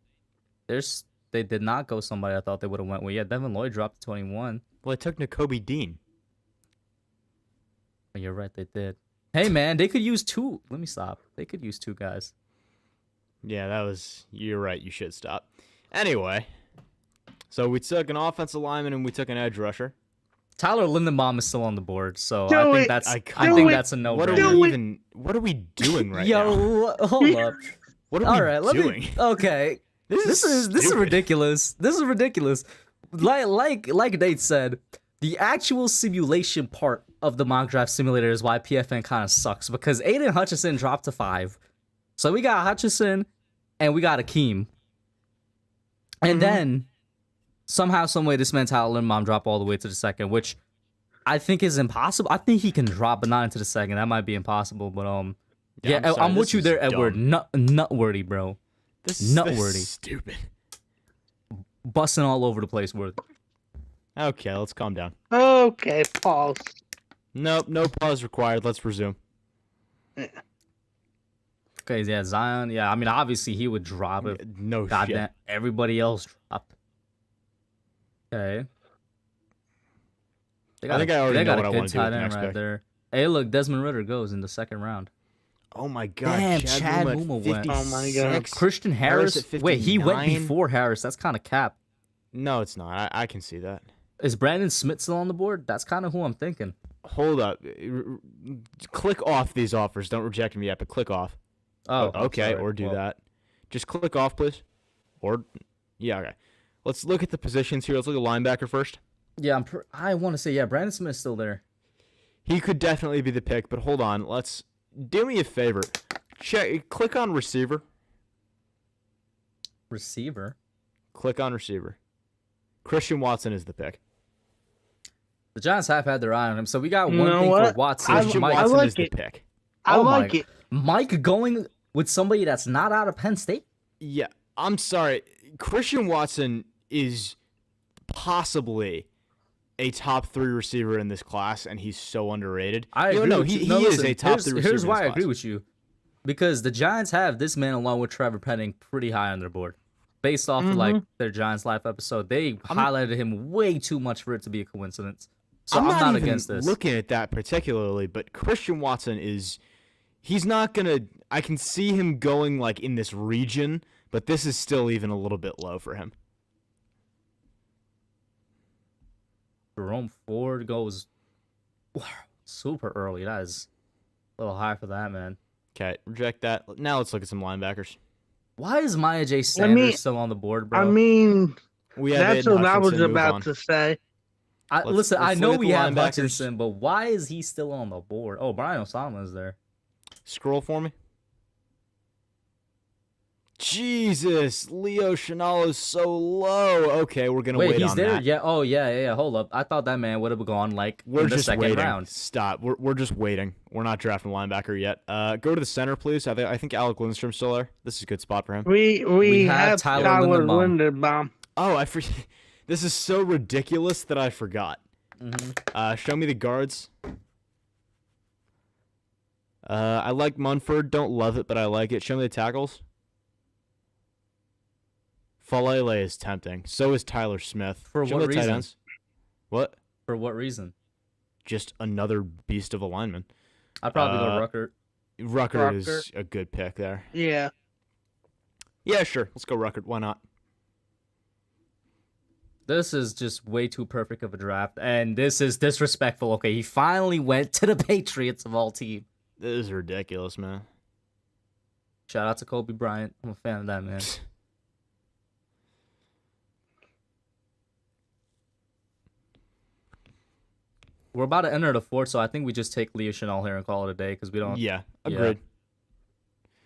did not go somebody I thought they would have went with. Yeah, Devin Lloyd dropped to 21. Well, it took Nakobe Dean. Oh, you're right, they did. Hey man, they could use 2. Let me stop. They could use 2 guys. Yeah, you're right. You should stop. Anyway, so we took an offensive lineman and we took an edge rusher. Tyler Lindenbaum is still on the board, so Do I think it. that's I I think it. that's a no What are brainer. what are we doing right now? Yo, hold up. What are All we right, doing? Okay. This is stupid. ridiculous. This is ridiculous. Like Nate said, the actual simulation part of the mock draft simulator is why PFN kind of sucks, because Aiden Hutchinson dropped to 5. So we got Hutchinson and we got Akeem. And then somehow, someway, this man Tyler Lindenbaum drop all the way to the 2nd, which I think is impossible. I think he can drop, but not into the 2nd. That might be impossible, but yeah, I'm sorry, I'm with this you is there, Edward. dumb. Nutworthy, bro. This Nutworthy. is stupid. Busting all over the place, Worthy. Okay, let's calm down. Okay, pause. Nope, no pause required. Let's resume. Okay, yeah, Zion. Yeah, I mean, obviously he would drop it. No Goddamn, shit. everybody else dropped. Okay. I think I already they know got what a I good want to do with tight the end next right pick. there. Hey, look, Desmond Ritter goes in the 2nd round. Oh my god. Damn, Chad Chad Muma Muma at went. Oh my God. 56. Christian Harris. at Wait, he went 59? before Harris. That's kind of cap. No, it's not. I can see that. Is Brandon Smith still on the board? That's kind of who I'm thinking. Hold up. Click off these offers. Don't reject them yet, but click off. Oh, okay, sorry. or do Well, that. Just click off, please. Or, yeah, okay. Let's look at the positions here. Let's look at linebacker first. Yeah, I want to say, yeah, Brandon Smith's still there. He could definitely be the pick, but hold on. Let's do me a favor. Click on receiver. Receiver. Click on receiver. Christian Watson is the pick. The Giants have had their eye on him, so we got You one know thing what? for Watson. Christian Mike, Watson like is the it. pick. I Oh like my- it. Mike going with somebody that's not out of Penn State? Yeah, I'm sorry. Christian Watson is possibly a top 3 receiver in this class, and he's so underrated. I agree No, with he you. No, is listen, a top 3 receiver. Here's why I in this agree class. with you. Because the Giants have this man along with Trevor Penning pretty high on their board. Based off of like their Giants Life episode, they highlighted him way too much for it to be a coincidence. So I'm not even against this. looking at that particularly, but Christian Watson he's not gonna. I can see him going like in this region, but this is still even a little bit low for him. Jerome Ford goes super early. That is a little high for that, man. Okay, reject that. Now let's look at some linebackers. Why is Maya J. Sanders still on the board, bro? I mean, We have that's Aiden what I was Hutchinson, move about on. to say. Listen, I let's know look at we the have linebackers. Hutchinson, but why is he still on the board? Oh, Brian Osama is there. Scroll for me. Jesus, Leo Chenal is so low. Okay, we're gonna wait he's on there? that. Yeah. Oh, yeah. Hold up. I thought that man would have gone like We're in the just second waiting. round. Stop. We're just waiting. We're not drafting linebacker yet. Go to the center, please. I think Alec Lindstrom's still there. This is a good spot for him. We have have Tyler Tyler Linderbaum. Linderbaum. Oh, I forget. This is so ridiculous that I forgot. Show me the guards. I like Munford. Don't love it, but I like it. Show me the tackles. Falele is tempting. So is Tyler Smith. For Show what me the tight reason? ends. What? For what reason? Just another beast of a lineman. I'd probably go Rucker. Rucker is a good pick there. Yeah. Yeah, sure. Let's go Rucker. Why not? This is just way too perfect of a draft, and this is disrespectful. Okay, he finally went to the Patriots of all teams. This is ridiculous, man. Shout out to Kobe Bryant. I'm a fan of that man. We're about to enter the 4th, so I think we just take Leo Chenal here and call it a day because we don't. Yeah, agreed.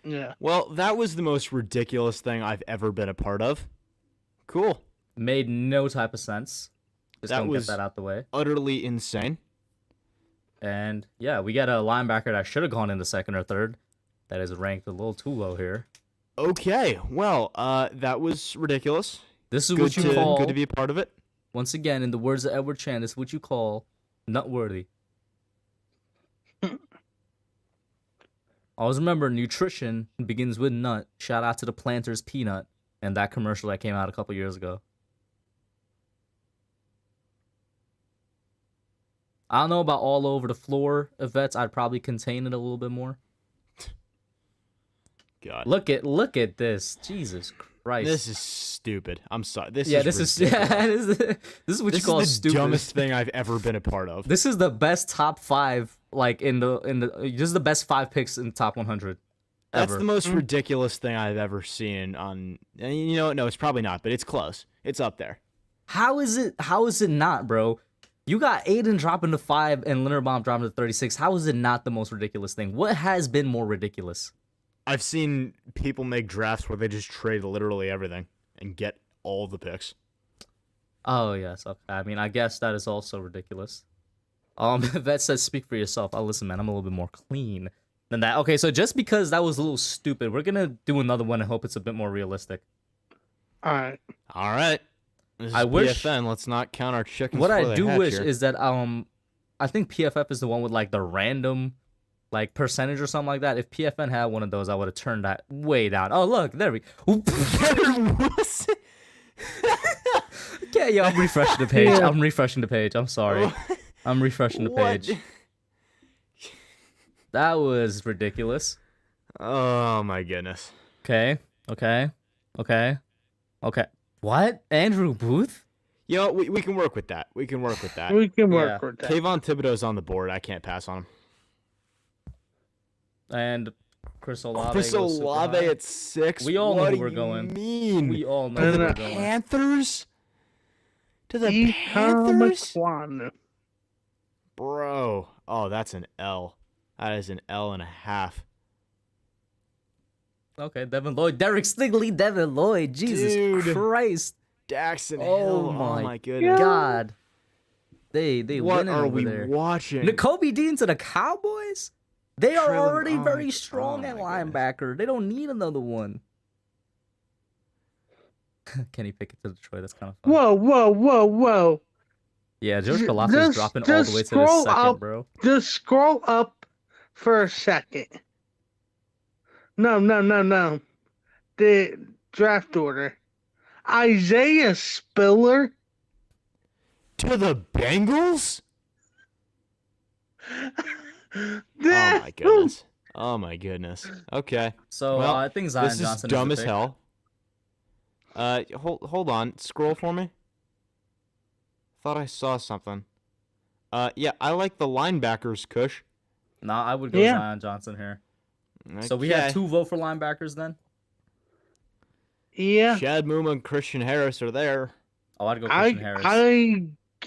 Yeah. Well, that was the most ridiculous thing I've ever been a part of. Cool. Made no type of sense. Just That gonna was get that out the way. utterly insane. And yeah, we got a linebacker that should have gone in the second or third. That is ranked a little too low here. Okay, well, that was ridiculous. This is what you call, good to be a part of it. once again, in the words of Edward Chan, this is what you call nutworthy. Always remember, nutrition begins with nut. Shout out to the Planters peanut and that commercial that came out a couple years ago. I don't know about all over the floor vets. I'd probably contain it a little bit more. God, Look at this. Jesus Christ. this is stupid. I'm sorry. This This is what you call the stupid. dumbest thing I've ever been a part of. This is the best top 5, like this is the best 5 picks in the top 100. That's ever. the most ridiculous thing I've ever seen on. And you know what? No, it's probably not, but it's close. It's up there. How is it not, bro? You got Aiden dropping to 5 and Linderbaum dropping to 36. How is it not the most ridiculous thing? What has been more ridiculous? I've seen people make drafts where they just trade literally everything and get all the picks. Oh yes, okay. I mean, I guess that is also ridiculous. Vet says, "Speak for yourself." Oh, listen, man, I'm a little bit more clean than that. Okay, so just because that was a little stupid, we're gonna do another one and hope it's a bit more realistic. All right. All right. This is I wish- PFN. Let's not count our chickens. What before I they do hatch wish here. is that I think PFF is the one with like the random like percentage or something like that. If PFN had one of those, I would have turned that way down. Oh look, there we go. Yeah, yo, I'm refreshing the page. I'm refreshing the page. I'm sorry. I'm refreshing the page. What? That was ridiculous. Oh my goodness. Okay. What? Andrew Booth? You know, we can work with that. We can work with that. We can work Yeah. with that. Kayvon Thibodeaux's on the board. I can't pass on him. And Chris Olave. Chris goes super Olave high. at 6. We all know what who do we're you going. Mean? We all know to who the we're going. Panthers? To the Ethan Panthers? McQuan. Bro. Oh, that's an L. That is an L and a half. Okay, Devin Lloyd. Derek Stigley, Devin Lloyd. Jesus Dude. Christ. Daxton Oh Hill. my Oh my goodness. God. They What winning are over we there. watching? N'Kobe Dean to the Cowboys? They are Trillin- already oh very my- strong oh at my goodness. linebacker. They don't need another one. Kenny Pickett to Detroit. That's kind of fun. Whoa. Yeah, George Ju- Kalafis just- dropping all the just way to the scroll second, up. bro. Just scroll up for a second. No. The draft order. Isaiah Spiller. To the Bengals? Oh my goodness. Oh my goodness. Okay. So Well, I think Zion This is Johnson dumb is as the pick. hell. Hold on. Scroll for me. Thought I saw something. Yeah, I like the linebackers, Kush. Nah, I would go Yeah. Zion Johnson here. So we had Okay. 2 vote for linebackers then? Yeah. Chad Muma and Christian Harris are there. Oh, I'd go Christian Harris.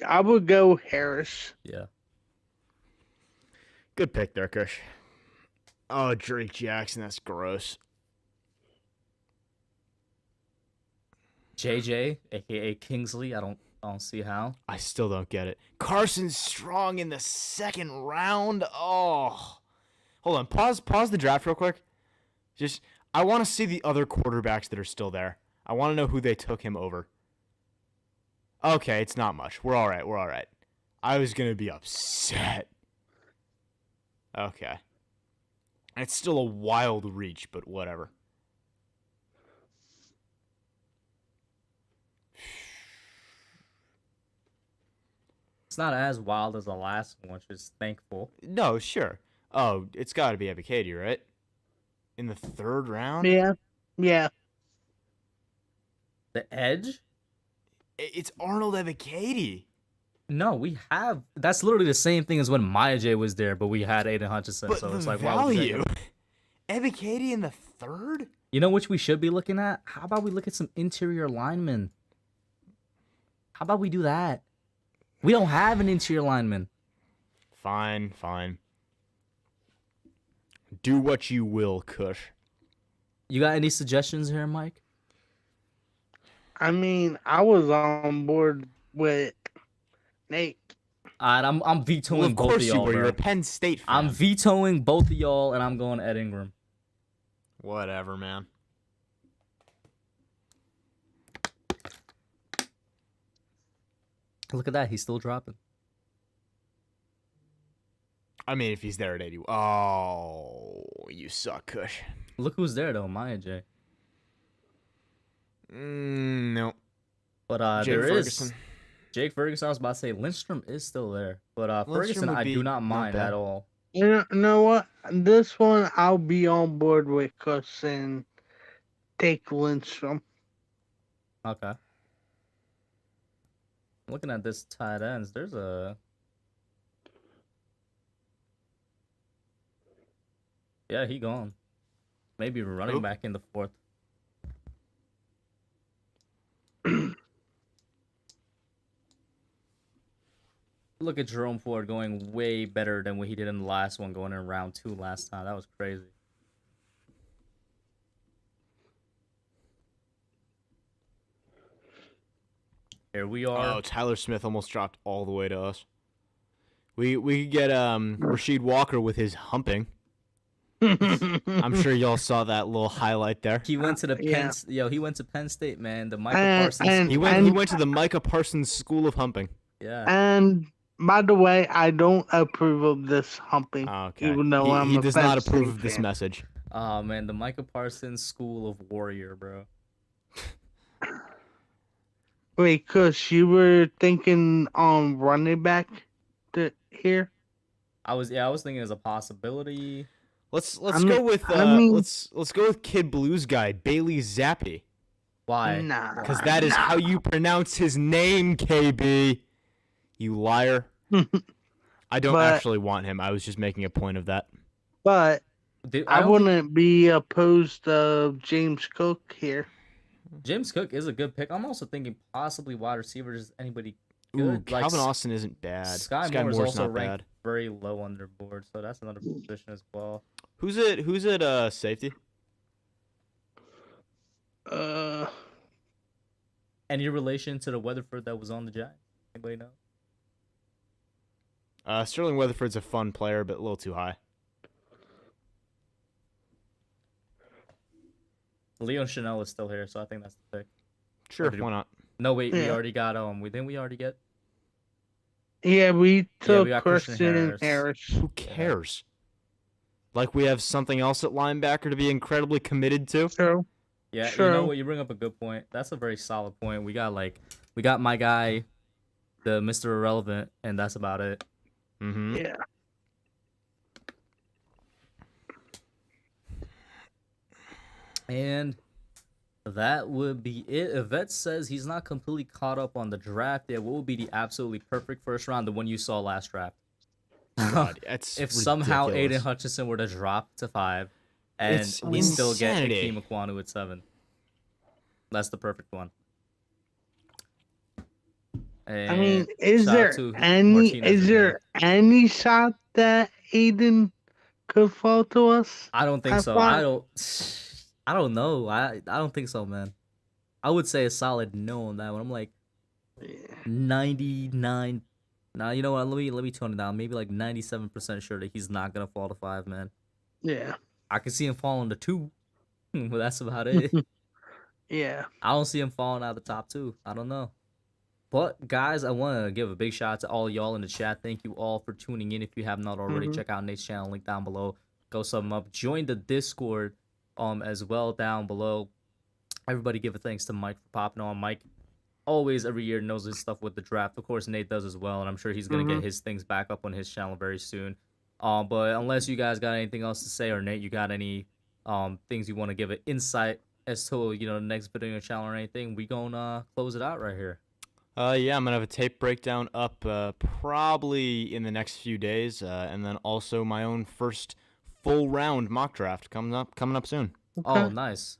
I would go Harris. Yeah. Good pick there, Kush. Oh, Drake Jackson, that's gross. JJ, aka Kingsley. I don't see how. I still don't get it. Carson Strong in the second round. Oh, hold on. Pause the draft real quick. I want to see the other quarterbacks that are still there. I want to know who they took him over. Okay, it's not much. We're all right. I was gonna be upset. Okay. It's still a wild reach, but whatever. It's not as wild as the last one, which is thankful. No, sure. Oh, it's got to be Ebiketie, right? In the third round? Yeah. The edge? It's Arnold Ebiketie. No, we have. That's literally the same thing as when Maya J was there, but we had Aiden Hutchinson. But So the it's like, why would we take value. him? Ebiketie in the third? You know which we should be looking at? How about we look at some interior linemen? How about we do that? We don't have an interior lineman. Fine. Do what you will, Kush. You got any suggestions here, Mike? I mean, I was on board with Nate. Alright, I'm vetoing Well, of both course of you y'all, were. bro. You're a Penn State fan. I'm vetoing both of y'all, and I'm going Ed Ingram. Whatever, man. Look at that. He's still dropping. I mean, if he's there at 80. Oh, you suck, Kush. Look who's there, though. Maya J. No. But Jake there Ferguson. is Jake Ferguson. I was about to say Lindstrom is still there, but Lindstrom Ferguson would I be do not not mind bad. at all. You know what? This one I'll be on board with Cuss and take Lindstrom. Okay. Looking at this tight ends, there's a he gone. Maybe running Who? back in the fourth. Look at Jerome Ford going way better than what he did in the last one, going in round 2 last time. That was crazy. Here we are. Oh, Tyler Smith almost dropped all the way to us. We could get Rasheed Walker with his humping. I'm sure y'all saw that little highlight there. He went to the Yeah. He went to Penn State, man. The Michael And- Parsons. and- He went to the Micah Parsons School of Humping. Yeah. And by the way, I don't approve of this humping. Oh, okay. Even though I'm he a does Penn not approve State of this fan. message. Oh man, the Micah Parsons School of Warrior, bro. Wait, Cuss, you were thinking on running back here? I was thinking as a possibility. Let's I go mean- with I mean- let's go with Kid Blues guy Bailey Zappi, Why? Nah. because that is how you pronounce his name, KB. You liar. I don't But- actually want him. I was just making a point of that. But Dude, I don't think- wouldn't be opposed to James Cook here. James Cook is a good pick. I'm also thinking possibly wide receivers. Anybody Ooh, good? Like Calvin Austin isn't bad. Sky Sky Moore is Moore's also not ranked bad. very low on their board, so that's another position as well. Who's at safety? Any relation to the Weatherford that was on the Giants? Anybody know? Sterling Weatherford's a fun player, but a little too high. Leon Chanel is still here, so I think that's the pick. Sure, did- why not? No, wait, we Yeah. already got we already get. Yeah, we took we got Christian Christian Harris. Harris. Who cares? Like we have something else at linebacker to be incredibly committed to. So, Yeah, you True. know what? You bring up a good point. That's a very solid point. We got my guy, the Mr. Irrelevant, and that's about it. Mm-hmm. yeah. And that would be it. Yvette says he's not completely caught up on the draft yet. What would be the absolutely perfect first round? The one you saw last draft. God, that's If somehow ridiculous. Aiden Hutchinson were to drop to 5, and It's we still get insanity. Hakeem Ekwonu at 7, that's the perfect one. I mean, And is shout out there to any Martinez is again. there any shot that Aiden could fall to us? I don't think I so. thought- I don't know. I don't think so, man. I would say a solid no on that one. I'm like 99. Nah, you know what? Let me tone it down. Maybe like 97% sure that he's not gonna fall to 5, man. Yeah, I can see him falling to 2, but that's about it. yeah. I don't see him falling out of the top 2. I don't know. But guys, I want to give a big shout out to all y'all in the chat. Thank you all for tuning in. If you have not already, Mhm. check out Nate's channel, link down below. Go sub him up. Join the Discord as well down below. Everybody give a thanks to Mike for popping on. Mike always every year knows his stuff with the draft. Of course, Nate does as well, and I'm sure he's gonna get his things back up on his channel very soon. But unless you guys got anything else to say, or Nate, you got any things you want to give an insight as to the next video on your channel or anything, we gonna close it out right here. Yeah, I'm gonna have a tape breakdown up probably in the next few days, and then also my own first full round mock draft coming up soon. Oh, Okay. nice.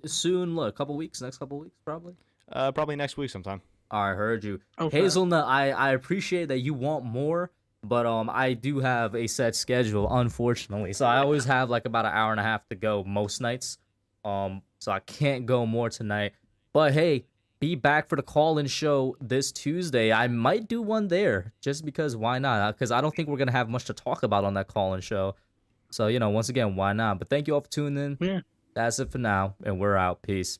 Soon, look, next couple weeks, probably. Probably next week sometime. I heard you. Okay. Hazelnut, I appreciate that you want more, but I do have a set schedule, unfortunately. So I always have like about an hour and a half to go most nights. So I can't go more tonight. But hey, be back for the call-in show this Tuesday. I might do one there just because why not? Because I don't think we're going to have much to talk about on that call-in show. So, once again, why not? But thank you all for tuning in. Yeah. That's it for now, and we're out. Peace.